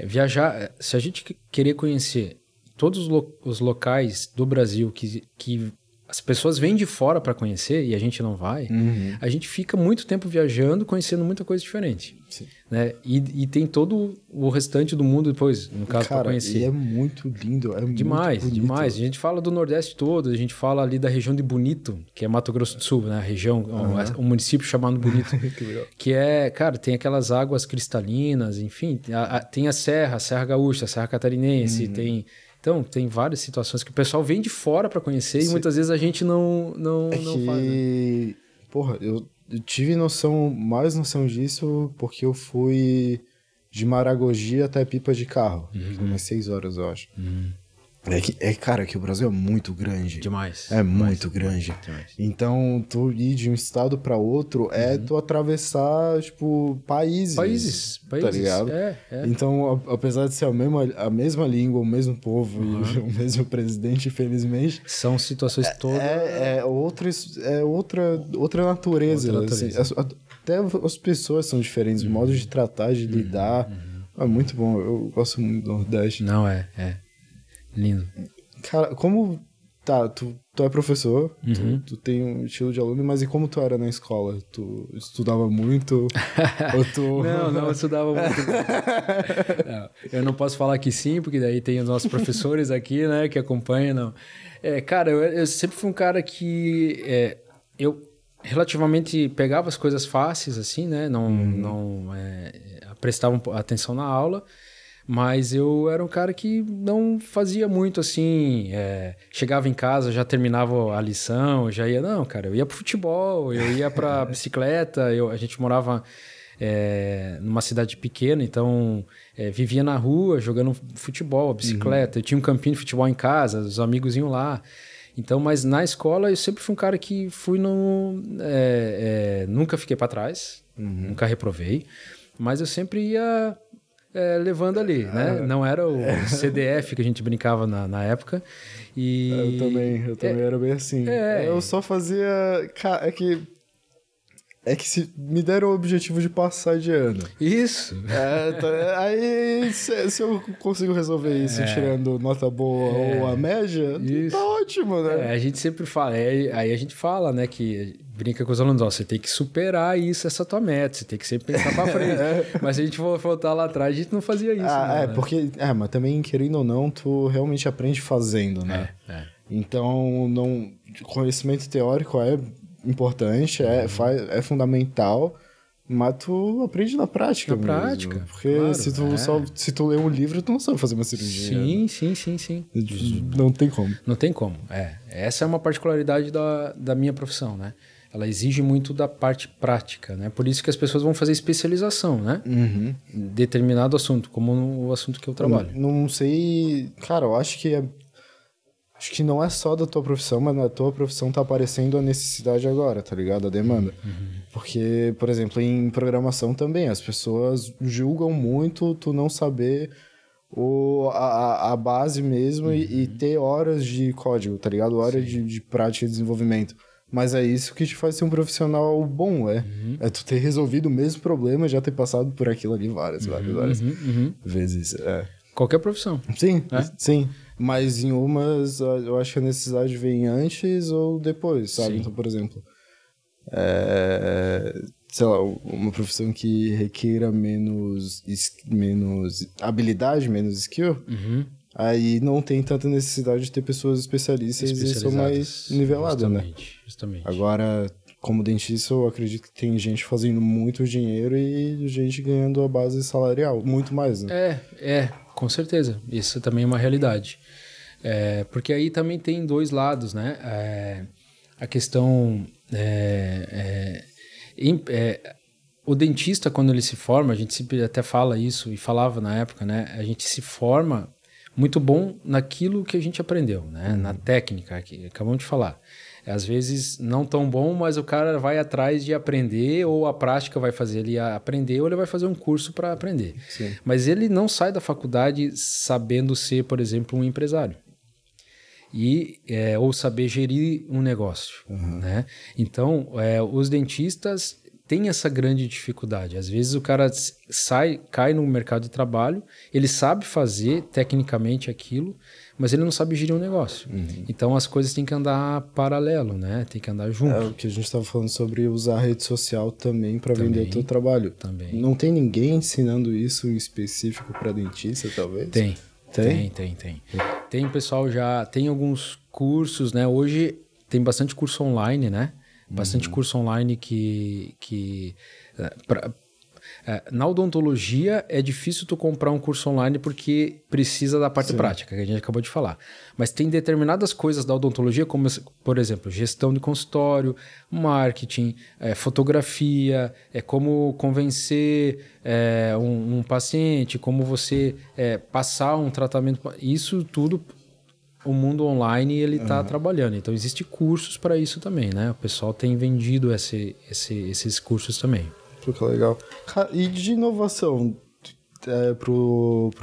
Viajar, se a gente querer conhecer todos os locais do Brasil que as pessoas vêm de fora para conhecer e a gente não vai, a gente fica muito tempo viajando, conhecendo muita coisa diferente. Né? E tem todo o restante do mundo depois, no caso, para conhecer. E é muito lindo, demais, muito bonito. Demais. A gente fala do Nordeste todo, a gente fala ali da região de Bonito, que é Mato Grosso do Sul, né? A região, um município chamado Bonito. Que é, cara, tem aquelas águas cristalinas, enfim, tem a Serra Gaúcha, a Serra Catarinense, Então, tem várias situações que o pessoal vem de fora para conhecer e muitas vezes a gente não faz. Né? Porra, eu tive mais noção disso porque eu fui de Maragogi até Pipa de carro. Umas 6 horas, eu acho. Cara, que o Brasil é muito grande. Demais. É muito grande. Demais. Então, tu ir de um estado para outro é tu atravessar, tipo, países. Tá ligado? Então, apesar de ser a mesma língua, o mesmo povo e o mesmo presidente, infelizmente... São situações todas... outra natureza. Assim, até as pessoas são diferentes, o modo de tratar, de lidar. É muito bom, eu gosto muito do Nordeste. Não, é. Lindo. Cara, como... Tá, tu é professor, tu tem um estilo de aluno, mas e como tu era na escola? Tu estudava muito? Ou tu... Não, eu estudava muito. Não, eu não posso falar que sim, porque daí tem os nossos professores aqui, né, que acompanham. Não. Cara, eu sempre fui um cara que... eu relativamente pegava as coisas fáceis, assim, né? Não prestava atenção na aula. Mas eu era um cara que não fazia muito assim, chegava em casa, já terminava a lição, já ia... Não, cara, eu ia pro futebol, eu ia pra bicicleta, a gente morava numa cidade pequena, então vivia na rua jogando futebol, bicicleta. Eu tinha um campinho de futebol em casa, os amigos iam lá. Então, mas na escola eu sempre fui um cara que nunca fiquei para trás, nunca reprovei, mas eu sempre ia... levando ali, né? Não era o CDF que a gente brincava na época. E... Eu também era bem assim. Eu só fazia... É que se me deram o objetivo de passar de ano. Isso. Aí, se eu consigo resolver isso tirando nota boa ou a média, tá ótimo, né? A gente sempre fala, aí a gente fala, né, que brinca com os alunos, você tem que superar isso, essa tua meta, você tem que sempre pensar pra frente. Mas se a gente for voltar lá atrás, a gente não fazia isso. Né? Porque... mas também, querendo ou não, tu realmente aprende fazendo, né? Então, conhecimento teórico é importante, é fundamental, mas tu aprende na prática mesmo. Prática, porque claro, se tu lê um livro, tu não sabe fazer uma cirurgia. Sim. Não tem como. Não tem como, Essa é uma particularidade da minha profissão, né? Ela exige muito da parte prática, né? Por isso que as pessoas vão fazer especialização, né? Em determinado assunto, como o assunto que eu trabalho. Não sei... Cara, eu acho que não é só da tua profissão, mas na tua profissão tá aparecendo a necessidade agora, tá ligado? A demanda. Porque, por exemplo, em programação também, as pessoas julgam muito tu não saber a base mesmo e ter horas de código, tá ligado? Horas de prática e desenvolvimento. Mas é isso que te faz ser um profissional bom, é tu ter resolvido o mesmo problema e já ter passado por aquilo ali várias vezes. Qualquer profissão. Sim. Mas em umas, eu acho que a necessidade vem antes ou depois, sabe? Sim. Então, por exemplo, sei lá, uma profissão que requeira menos habilidade, menos skill, aí não tem tanta necessidade de ter pessoas especialistas e são mais niveladas, né? Justamente. Agora, como dentista, eu acredito que tem gente fazendo muito dinheiro e gente ganhando a base salarial, muito mais, né? Com certeza. Isso também é uma realidade. Porque aí também tem dois lados, né? A questão... o dentista, quando ele se forma, a gente sempre até fala isso, e falava na época, né? A gente se forma muito bom naquilo que a gente aprendeu, né? Na técnica, que acabamos de falar. Às vezes não tão bom, mas o cara vai atrás de aprender, ou a prática vai fazer ele aprender, ou ele vai fazer um curso para aprender. Sim. Mas ele não sai da faculdade sabendo ser, por exemplo, um empresário. Ou saber gerir um negócio. Né? Então, os dentistas têm essa grande dificuldade. Às vezes o cara cai no mercado de trabalho, ele sabe fazer tecnicamente aquilo, mas ele não sabe gerir um negócio. Então as coisas têm que andar paralelo, né? Tem que andar junto. É o que a gente estava falando sobre usar a rede social também para vender o teu trabalho. Também. Não tem ninguém ensinando isso em específico para dentista, talvez? Tem. Tem pessoal tem alguns cursos, né? Hoje tem bastante curso online, né? Bastante curso online na odontologia é difícil tu comprar um curso online porque precisa da parte prática, que a gente acabou de falar. Mas tem determinadas coisas da odontologia, como, por exemplo, gestão de consultório, marketing, fotografia, como convencer um paciente, como você passar um tratamento. Isso tudo, o mundo online, ele está trabalhando. Então, existem cursos para isso também, né? O pessoal tem vendido esses cursos também. Que legal. E de inovação para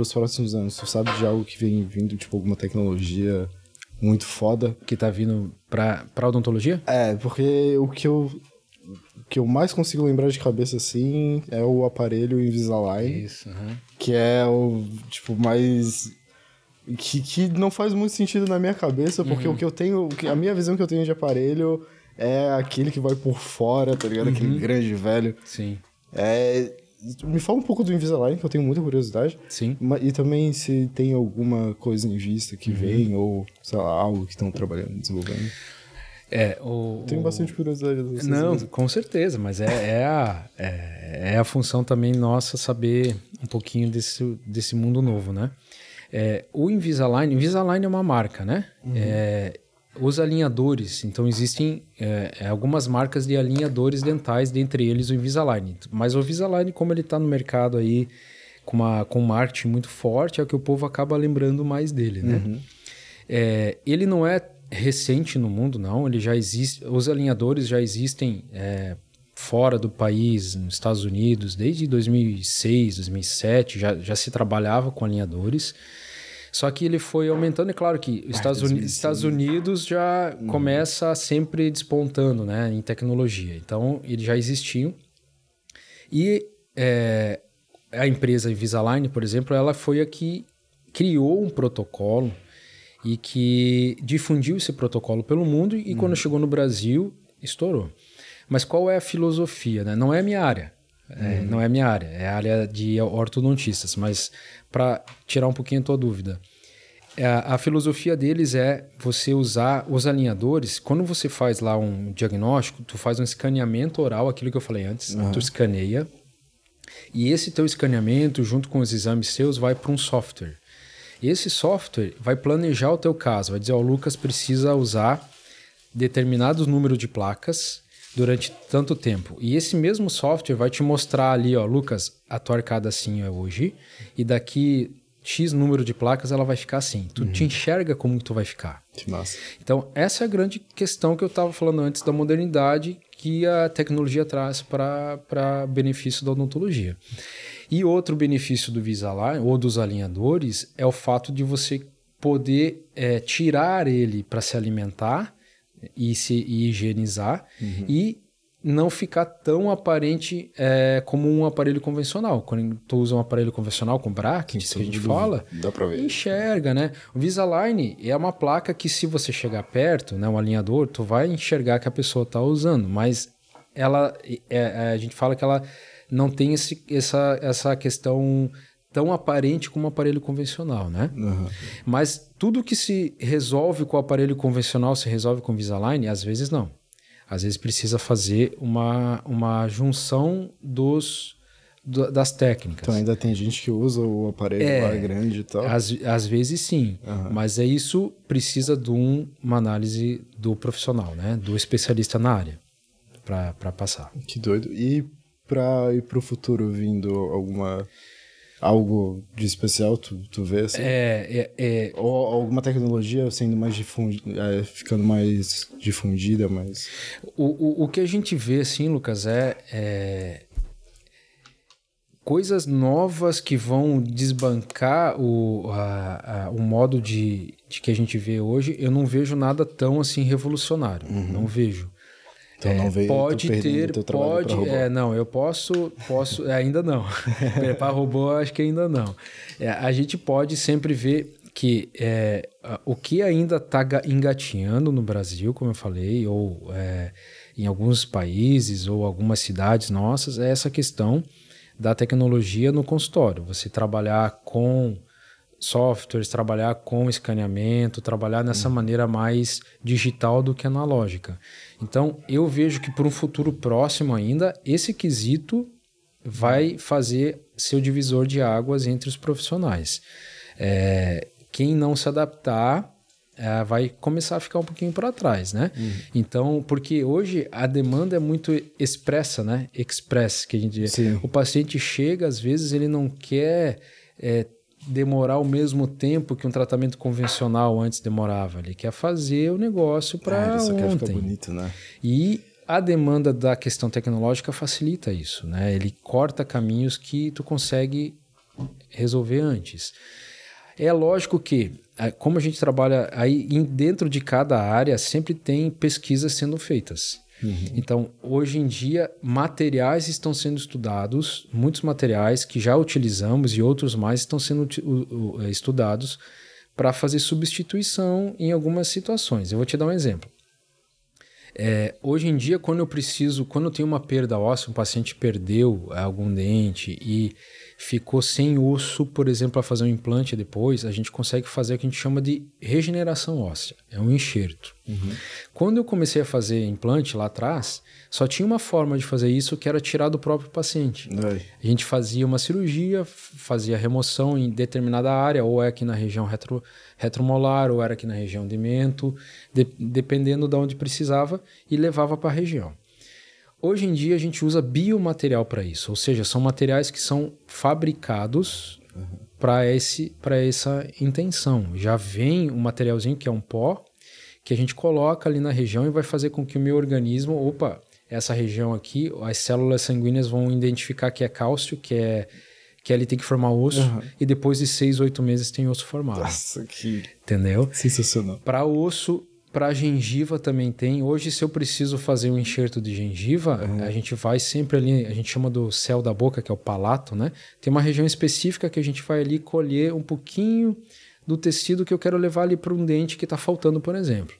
os próximos anos? Tu sabe de algo que vem vindo, tipo alguma tecnologia muito foda? Que tá vindo para odontologia? Porque o que eu mais consigo lembrar de cabeça assim é o aparelho Invisalign. Isso, que é o tipo mais... Que não faz muito sentido na minha cabeça, porque o que eu tenho... A minha visão que eu tenho de aparelho... é aquele que vai por fora, tá ligado? Aquele grande velho. Sim. Me fala um pouco do Invisalign, que eu tenho muita curiosidade. Sim. E também se tem alguma coisa em vista que vem, ou, sei lá, algo que estão trabalhando, desenvolvendo. Tenho bastante curiosidade. Não, com certeza, mas é a função também nossa saber um pouquinho desse mundo novo, né? O Invisalign é uma marca, né? Os alinhadores, então existem algumas marcas de alinhadores dentais, dentre eles o Invisalign. Mas o Invisalign, como ele está no mercado aí com um marketing muito forte, é o que o povo acaba lembrando mais dele, né? Ele não é recente no mundo, não. Ele já existe. Os alinhadores já existem fora do país, nos Estados Unidos, desde 2006, 2007, já se trabalhava com alinhadores. Só que ele foi aumentando, é claro que os Estados Unidos já começa sempre despontando, né, em tecnologia. Então, eles já existiam. E a empresa Invisalign, por exemplo, ela foi a que criou um protocolo e que difundiu esse protocolo pelo mundo e quando chegou no Brasil, estourou. Mas qual é a filosofia, né? Não é a minha área. Não é a minha área, é a área de ortodontistas, mas para tirar um pouquinho a tua dúvida, a filosofia deles é você usar os alinhadores, quando você faz lá um diagnóstico, tu faz um escaneamento oral, aquilo que eu falei antes, tu escaneia, e esse teu escaneamento, junto com os exames seus, vai para um software. Esse software vai planejar o teu caso, vai dizer, o Lucas precisa usar determinados números de placas durante tanto tempo. E esse mesmo software vai te mostrar ali, ó, Lucas, a tua arcada assim é hoje, e daqui X número de placas ela vai ficar assim. Tu te enxerga como tu vai ficar. Que massa. Então, essa é a grande questão que eu estava falando antes da modernidade que a tecnologia traz para benefício da odontologia. E outro benefício do Invisalign, ou dos alinhadores, é o fato de você poder tirar ele para se alimentar e higienizar e não ficar tão aparente como um aparelho convencional. Quando tu usa um aparelho convencional com brackets, que a gente fala, dá pra ver. Enxerga, né? O Invisalign é uma placa que se você chegar perto, né, um alinhador, tu vai enxergar que a pessoa está usando, mas ela, a gente fala que ela não tem essa questão tão aparente como um aparelho convencional, né? Mas tudo que se resolve com o aparelho convencional se resolve com o Invisalign? Às vezes não. Às vezes precisa fazer uma junção das técnicas. Então ainda tem gente que usa o aparelho lá grande e tal? Às vezes sim, mas isso precisa de uma análise do profissional, né? Do especialista na área para passar. Que doido. E para ir para o futuro vindo algo de especial, tu vê assim? Ou alguma tecnologia sendo mais ficando mais difundida, mais... O que a gente vê, assim, Lucas, coisas novas que vão desbancar o modo de que a gente vê hoje. Eu não vejo nada tão, assim, revolucionário. Não vejo. Então não veio pode ter, teu trabalho pra robô. Não, eu posso ainda não. Para robô, acho que ainda não. A gente pode sempre ver que o que ainda está engatinhando no Brasil, como eu falei, ou em alguns países ou algumas cidades nossas, é essa questão da tecnologia no consultório. Você trabalhar com softwares, trabalhar com escaneamento, trabalhar nessa maneira mais digital do que analógica. Então, eu vejo que para um futuro próximo ainda, esse quesito vai fazer seu divisor de águas entre os profissionais. Quem não se adaptar vai começar a ficar um pouquinho para trás, né? Então, porque hoje a demanda é muito expressa, né? Express, que a gente diz. O paciente chega, às vezes ele não quer demorar o mesmo tempo que um tratamento convencional antes demorava. Ele quer fazer o negócio para ontem. Quer ficar bonito, né? E a demanda da questão tecnológica facilita isso, né? Ele corta caminhos que tu consegue resolver antes. É lógico que, como a gente trabalha aí dentro de cada área, sempre tem pesquisas sendo feitas. Então, hoje em dia, materiais estão sendo estudados, muitos materiais que já utilizamos e outros mais estão sendo estudados para fazer substituição em algumas situações. Eu vou te dar um exemplo. Hoje em dia, quando eu tenho uma perda óssea, um paciente perdeu algum dente e ficou sem osso, por exemplo, para fazer um implante depois, a gente consegue fazer o que a gente chama de regeneração óssea. É um enxerto. Quando eu comecei a fazer implante lá atrás, só tinha uma forma de fazer isso, que era tirar do próprio paciente. A gente fazia uma cirurgia, fazia remoção em determinada área, ou aqui na região retromolar, ou era aqui na região de mento, dependendo de onde precisava, e levava para a região. Hoje em dia a gente usa biomaterial para isso, ou seja, são materiais que são fabricados para essa intenção. Já vem um materialzinho que é um pó, que a gente coloca ali na região e vai fazer com que o meu organismo, essa região aqui, as células sanguíneas vão identificar que é cálcio, que ali tem que formar osso, e depois de 6, 8 meses tem osso formado. Nossa, que entendeu? sensacional. Para osso, para gengiva também tem. Hoje, se eu preciso fazer um enxerto de gengiva, a gente vai sempre ali, a gente chama do céu da boca, que é o palato, né? Tem uma região específica que a gente vai ali colher um pouquinho do tecido que eu quero levar ali para um dente que está faltando, por exemplo.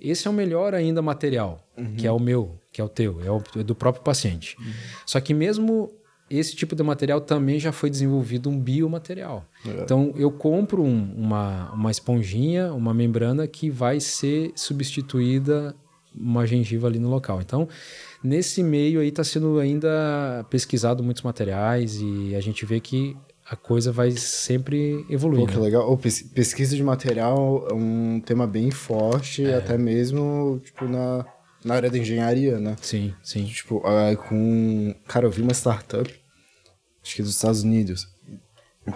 Esse é o melhor ainda material, que é o meu, que é o teu, é do próprio paciente. Só que mesmo esse tipo de material também já foi desenvolvido um biomaterial. Então, eu compro uma esponjinha, uma membrana que vai ser substituída uma gengiva ali no local. Então, nesse meio aí está sendo ainda pesquisado muitos materiais e a gente vê que a coisa vai sempre evoluindo. Pô, que legal. Pesquisa de material é um tema bem forte, até mesmo tipo, na área da engenharia, né? Sim, sim. Tipo, cara, eu vi uma startup, acho que dos Estados Unidos,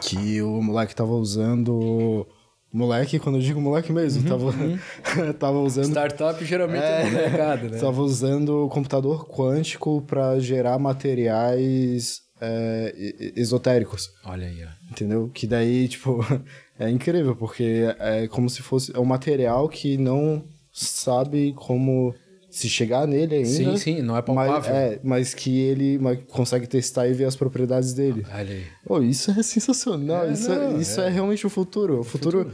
que o moleque tava usando... Moleque, quando eu digo moleque mesmo, tava usando... Startup geralmente é no mercado, né? Tava usando computador quântico para gerar materiais esotéricos. Olha aí, ó. Entendeu? Que daí, tipo, é incrível, porque é como se fosse um material que não sabe como se chegar nele ainda. Sim, não é palpável. Mas que ele consegue testar e ver as propriedades dele. Olha aí. Oh, isso é sensacional. Isso é realmente o futuro. O futuro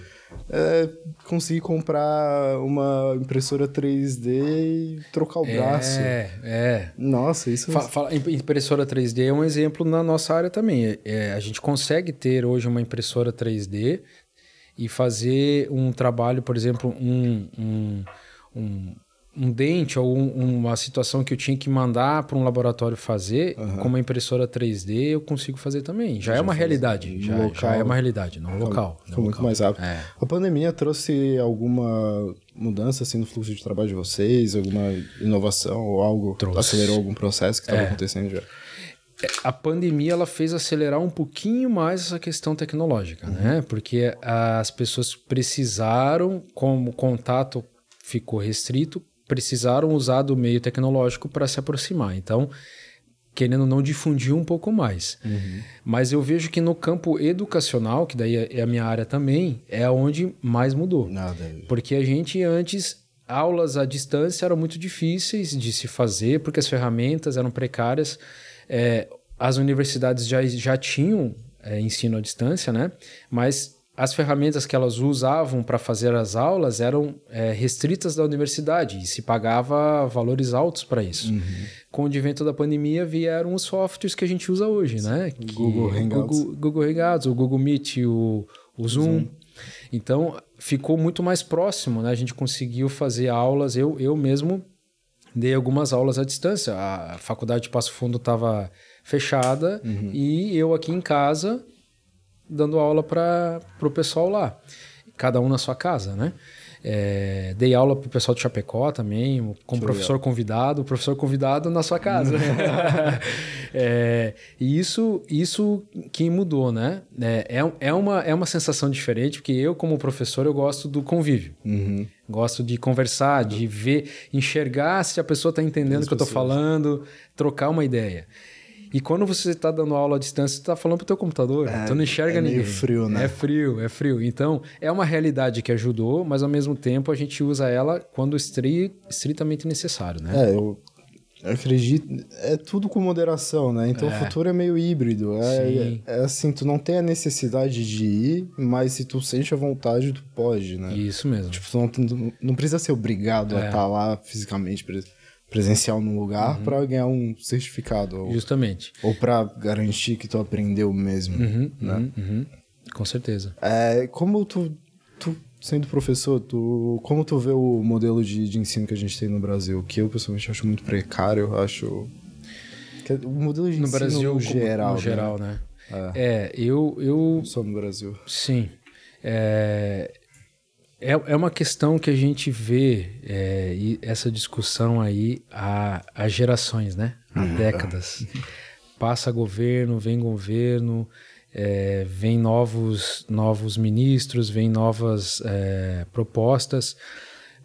é conseguir comprar uma impressora 3D e trocar o braço. Nossa, isso... Impressora 3D é um exemplo na nossa área também. A gente consegue ter hoje uma impressora 3D e fazer um trabalho, por exemplo, um dente ou uma situação que eu tinha que mandar para um laboratório fazer, com uma impressora 3D eu consigo fazer também. Já é uma realidade. Já é uma realidade, no local. Ficou muito mais rápido. A pandemia trouxe alguma mudança assim, no fluxo de trabalho de vocês? Alguma inovação ou algo? Acelerou algum processo que estava acontecendo já? A pandemia ela fez acelerar um pouquinho mais essa questão tecnológica, né? Porque as pessoas precisaram, como o contato ficou restrito, precisaram usar do meio tecnológico para se aproximar. Então, querendo ou não, difundir um pouco mais. Mas eu vejo que no campo educacional, que daí é a minha área também, é onde mais mudou. Porque a gente antes, aulas à distância eram muito difíceis de se fazer, porque as ferramentas eram precárias. As universidades já tinham ensino à distância, né? Mas as ferramentas que elas usavam para fazer as aulas eram restritas da universidade e se pagava valores altos para isso. Com o advento da pandemia vieram os softwares que a gente usa hoje, né? Google Hangouts. Google Hangouts, o Google Meet, o Zoom. Então, ficou muito mais próximo, né? A gente conseguiu fazer aulas, eu mesmo dei algumas aulas à distância. A faculdade de Passo Fundo estava fechada e eu aqui em casa dando aula para o pessoal lá, cada um na sua casa, né? Dei aula para o pessoal de Chapecó também, como professor convidado, o professor convidado na sua casa. E isso que mudou, né? É uma sensação diferente, porque eu, como professor, eu gosto do convívio. Gosto de conversar, de ver, enxergar se a pessoa está entendendo o que eu estou falando, trocar uma ideia. E quando você está dando aula à distância, você está falando para o teu computador, tu não enxerga ninguém. É meio frio, né? É frio. Então, é uma realidade que ajudou, mas ao mesmo tempo a gente usa ela quando estritamente necessário, né? Eu acredito, é tudo com moderação, né? Então o futuro é meio híbrido. É assim, tu não tem a necessidade de ir, mas se tu sente a vontade, tu pode, né? Isso mesmo. Tipo, tu não precisa ser obrigado a estar lá fisicamente presencial num lugar para ganhar um certificado. Justamente. Ou para garantir que tu aprendeu mesmo, né? Com certeza. Como tu sendo professor, como tu vê o modelo de ensino que a gente tem no Brasil? Que eu, pessoalmente, acho muito precário. Eu acho... o modelo de no ensino Brasil, no geral, no geral, né? Eu... Só no Brasil. Sim. É uma questão que a gente vê e essa discussão aí há gerações, né? Há décadas. Passa governo, vem novos ministros, vem novas propostas,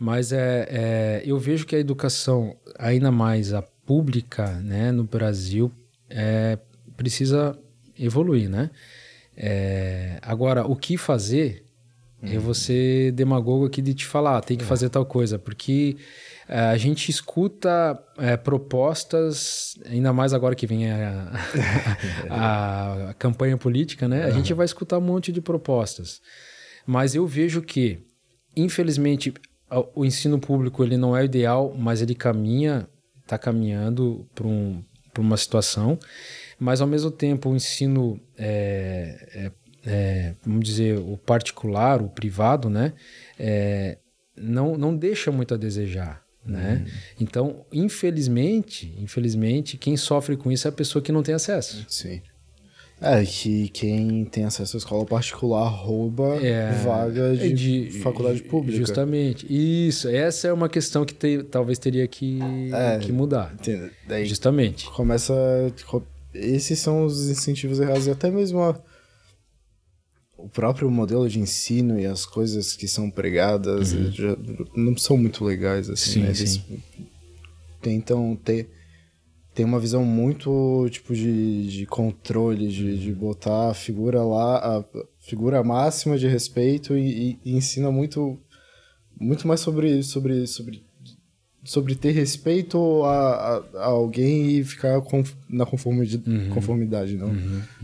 mas eu vejo que a educação, ainda mais a pública, né, no Brasil precisa evoluir, né? Agora, o que fazer? Eu vou ser demagogo aqui de te falar, tem que fazer tal coisa, porque a gente escuta propostas, ainda mais agora que vem a campanha política, né? A gente vai escutar um monte de propostas. Mas eu vejo que, infelizmente, o ensino público ele não é o ideal, mas ele está caminhando para uma situação, mas ao mesmo tempo o ensino vamos dizer, o particular, o privado, né, não deixa muito a desejar, né? Então, infelizmente, quem sofre com isso é a pessoa que não tem acesso. Sim. Que quem tem acesso à escola particular rouba vaga de faculdade pública. Justamente. Isso. Essa é uma questão que talvez teria que mudar. Daí justamente. Esses são os incentivos errados e até mesmo o próprio modelo de ensino e as coisas que são pregadas já não são muito legais, assim, sim, né? Eles tentam tem uma visão muito, tipo, de controle, de botar a figura lá, a figura máxima de respeito e ensina muito mais sobre ter respeito a alguém e ficar na conformidade,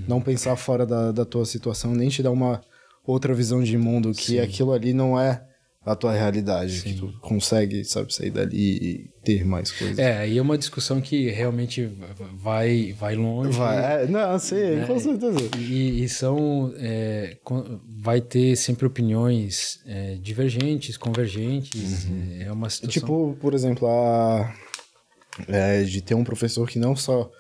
não pensar fora da tua situação, nem te dar uma outra visão de mundo, que aquilo ali não é a tua realidade, que tu consegue, sabe, sair dali e ter mais coisas. Aí é uma discussão que realmente vai longe. Não, sim, né? Com certeza. E vai ter sempre opiniões divergentes, convergentes, é uma situação... Tipo, por exemplo, de ter um professor que não só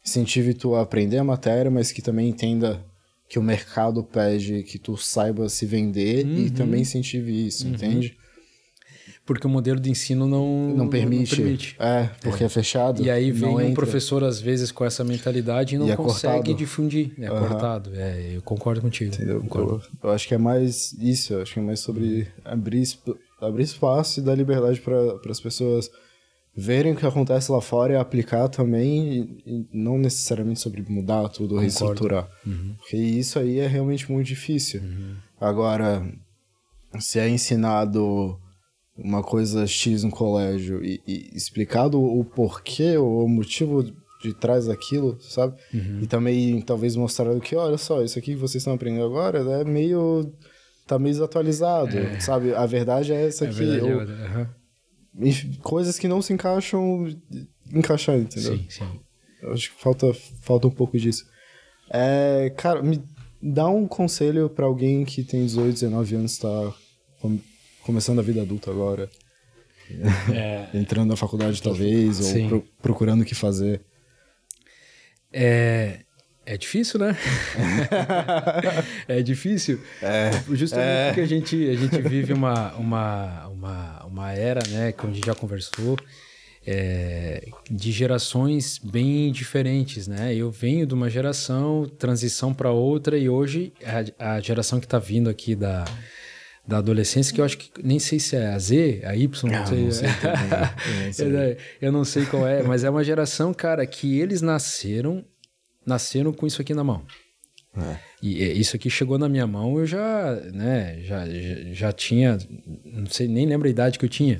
incentive tu a aprender a matéria, mas que também entenda que o mercado pede que tu saiba se vender e também incentive isso, entende? Porque o modelo de ensino não permite. Porque é fechado. E aí vem um professor, às vezes, com essa mentalidade e não consegue difundir. É cortado. Eu concordo contigo. Entendeu? Eu acho que é mais isso. Eu acho que é mais sobre abrir espaço e dar liberdade para as pessoas verem o que acontece lá fora e aplicar também, e não necessariamente sobre mudar tudo, reestruturar. Porque isso aí é realmente muito difícil. Agora, se é ensinado uma coisa X no colégio e explicado o porquê, o motivo de trás daquilo, sabe? E também, talvez, mostrando que, olha só, isso aqui que vocês estão aprendendo agora tá meio desatualizado, sabe? A verdade é essa aqui. Coisas que não se encaixar, entendeu? Sim. Eu acho que falta um pouco disso. Cara, me dá um conselho pra alguém que tem 18, 19 anos, tá começando a vida adulta agora, entrando na faculdade talvez, ou procurando o que fazer. É difícil, né? É difícil. Justamente porque a gente vive uma era, né, como a gente já conversou, de gerações bem diferentes, né? Eu venho de uma geração, transição para outra, e hoje a geração que está vindo aqui da adolescência, que eu acho que nem sei se é a Z, a Y, não sei. Eu não sei qual é, mas é uma geração, cara, que eles nasceram com isso aqui na mão. E isso aqui chegou na minha mão, eu já tinha, não sei, nem lembro a idade que eu tinha,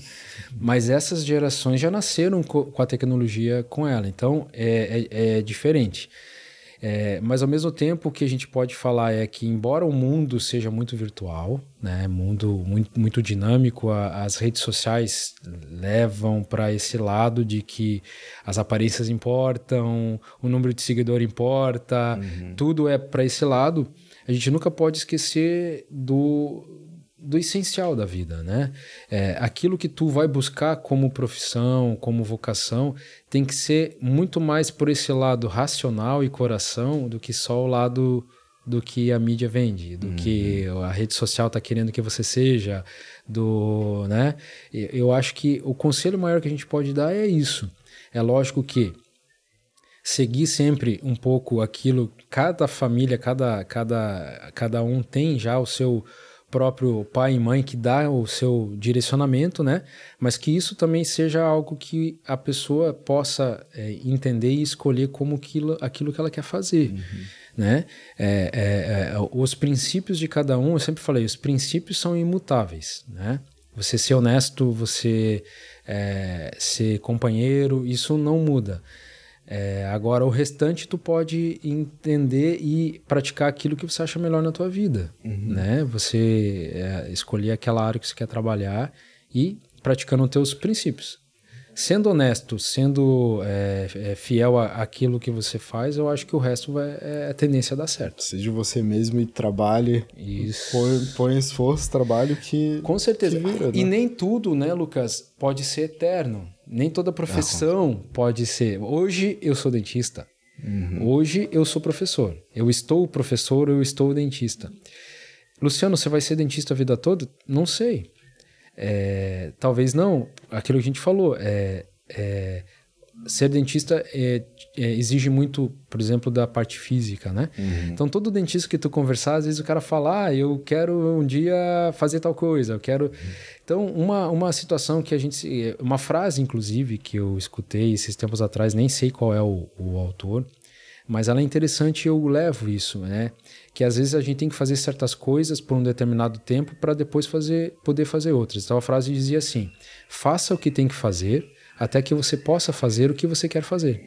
mas essas gerações já nasceram com a tecnologia com ela, então é diferente. Mas ao mesmo tempo o que a gente pode falar é que, embora o mundo seja muito virtual, né, mundo muito dinâmico, as redes sociais levam para esse lado de que as aparências importam, o número de seguidor importa, tudo é para esse lado. A gente nunca pode esquecer do essencial da vida, né? Aquilo que tu vai buscar como profissão, como vocação, tem que ser muito mais por esse lado racional e coração do que só o lado do que a mídia vende, do que a rede social está querendo que você seja, né? Eu acho que o conselho maior que a gente pode dar é isso. É lógico que seguir sempre um pouco aquilo, cada família, cada um tem já o seu próprio pai e mãe que dá o seu direcionamento, né? Mas que isso também seja algo que a pessoa possa entender e escolher como aquilo que ela quer fazer, né? Os princípios de cada um, eu sempre falei, os princípios são imutáveis, né? Você ser honesto, você ser companheiro, isso não muda. Agora, o restante tu pode entender e praticar aquilo que você acha melhor na tua vida, né? Você escolher aquela área que você quer trabalhar e praticando os teus princípios. Sendo honesto, sendo fiel àquilo que você faz, eu acho que o resto é a tendência a dar certo. Seja você mesmo e trabalhe. Isso. Põe esforço, trabalho que... Com certeza. Que vira, né? E nem tudo, né, Lucas, pode ser eterno. Nem toda profissão pode ser. Hoje eu sou dentista. Hoje eu sou professor. Eu estou professor, eu estou dentista. Luciano, você vai ser dentista a vida toda? Não sei. Talvez não. Aquilo que a gente falou. Ser dentista exige muito, por exemplo, da parte física, né? Então, todo dentista que tu conversar, às vezes o cara fala, eu quero um dia fazer tal coisa, eu quero... Então, uma situação que a gente... Uma frase, inclusive, que eu escutei esses tempos atrás, nem sei qual é o autor, mas ela é interessante e eu levo isso, né? Que às vezes a gente tem que fazer certas coisas por um determinado tempo para depois poder fazer outras. Então, a frase dizia assim, faça o que tem que fazer até que você possa fazer o que você quer fazer.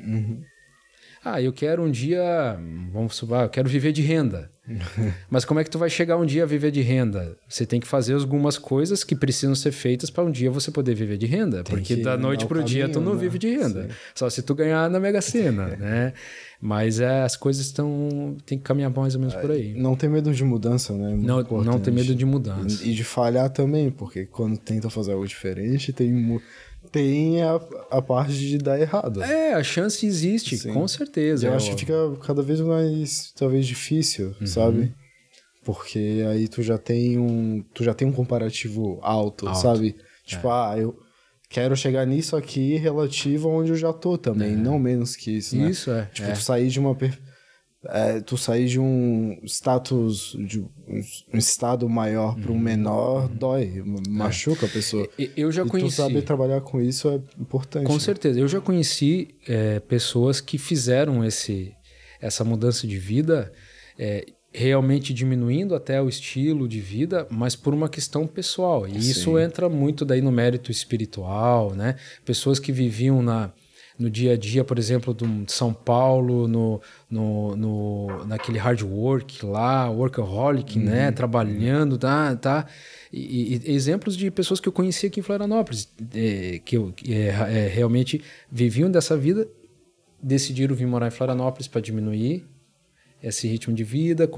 Eu quero um dia, vamos supor, eu quero viver de renda. Mas como é que tu vai chegar um dia a viver de renda? Você tem que fazer algumas coisas que precisam ser feitas para um dia você poder viver de renda. Porque da noite pro dia tu não vive de renda. Sim. Só se tu ganhar na Mega Sena, né? Mas as coisas tem que caminhar mais ou menos por aí. Não ter medo de mudança, né? Não ter medo de mudança. E de falhar também, porque quando tenta fazer algo diferente, tem a parte de dar errado. A chance existe, sim, com certeza. Eu acho que fica cada vez mais, talvez, difícil, sabe? Porque aí tu já tem um comparativo alto. Sabe? Tipo, eu quero chegar nisso aqui relativo aonde eu já tô também, não menos que isso, né? Isso, Tipo, tu sair de um status, de um estado maior para um menor, dói, machuca a pessoa. Eu já conheci. Tu saber trabalhar com isso é importante. Com certeza. Eu já conheci pessoas que fizeram essa mudança de vida, realmente diminuindo até o estilo de vida, mas por uma questão pessoal. E isso entra muito daí no mérito espiritual, né? Pessoas que viviam no dia a dia, por exemplo, de São Paulo, naquele hard work lá, workaholic, né? Trabalhando, tá? E exemplos de pessoas que eu conheci aqui em Florianópolis, que realmente viviam dessa vida, decidiram vir morar em Florianópolis para diminuir esse ritmo de vida,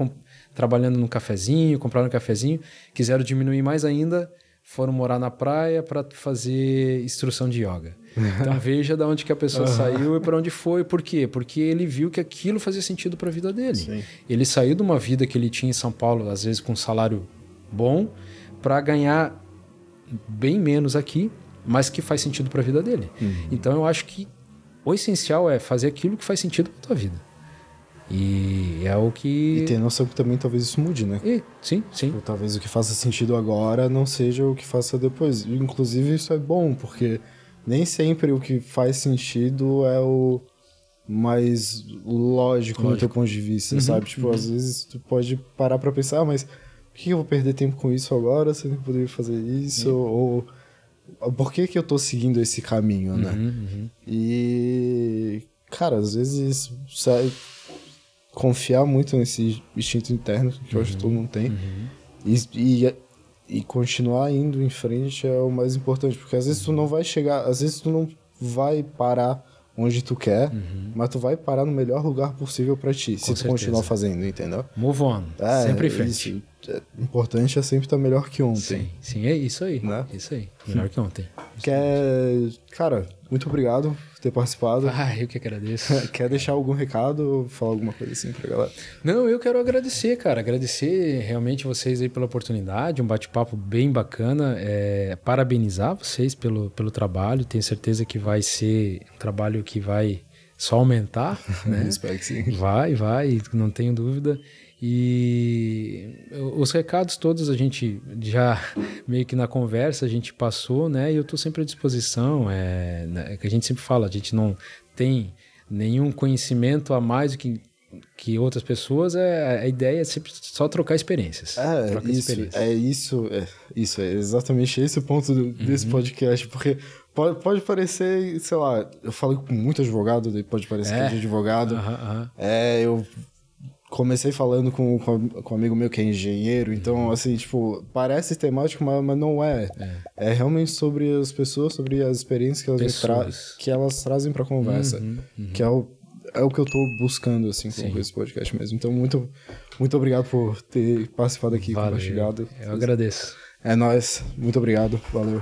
trabalhando num cafezinho, compraram um cafezinho, quiseram diminuir mais ainda, foram morar na praia para fazer instrução de yoga. Então veja de onde que a pessoa saiu e para onde foi. Por quê? Porque ele viu que aquilo fazia sentido para a vida dele. Sim. Ele saiu de uma vida que ele tinha em São Paulo, às vezes com um salário bom, para ganhar bem menos aqui, mas que faz sentido para a vida dele. Então eu acho que o essencial é fazer aquilo que faz sentido para a tua vida. E é o que... E ter noção que também talvez isso mude, né? Sim. Tipo, talvez o que faça sentido agora não seja o que faça depois. Inclusive isso é bom, porque nem sempre o que faz sentido é o mais lógico no teu ponto de vista, sabe? Tipo, às vezes tu pode parar pra pensar, mas por que eu vou perder tempo com isso agora? Se eu não poderia fazer isso? Ou por que eu tô seguindo esse caminho, né? E, cara, às vezes confiar muito nesse instinto interno que eu acho que todo mundo tem e continuar indo em frente é o mais importante, porque às vezes tu não vai chegar, às vezes tu não vai parar onde tu quer, mas tu vai parar no melhor lugar possível pra ti, se tu continuar fazendo, entendeu? Move on, sempre em frente. O importante é sempre estar melhor que ontem. Sim, é isso aí, né? Isso aí, melhor que ontem. Cara, muito obrigado por ter participado. Eu que agradeço. Quer deixar algum recado, falar alguma coisa assim pra galera? Não, eu quero agradecer, cara. Agradecer realmente vocês aí pela oportunidade, um bate-papo bem bacana. Parabenizar vocês pelo trabalho. Tenho certeza que vai ser um trabalho que vai só aumentar, né? Espero que sim. Vai, não tenho dúvida. E os recados todos a gente já meio que na conversa a gente passou, né? E eu estou sempre à disposição. Que a gente sempre fala, a gente não tem nenhum conhecimento a mais do que outras pessoas. A ideia é sempre só trocar experiências. Isso é exatamente esse o ponto desse podcast, porque pode parecer, sei lá, eu falo com muito advogado, pode parecer que é de advogado. Eu comecei falando com um amigo meu que é engenheiro, então, assim, tipo, parece temático, mas não é. É realmente sobre as pessoas, sobre as experiências que elas trazem pra conversa, que é o que eu tô buscando, assim, com esse podcast mesmo. Então, muito, muito obrigado por ter participado aqui, compartilhado. Eu agradeço. É nóis. Muito obrigado. Valeu.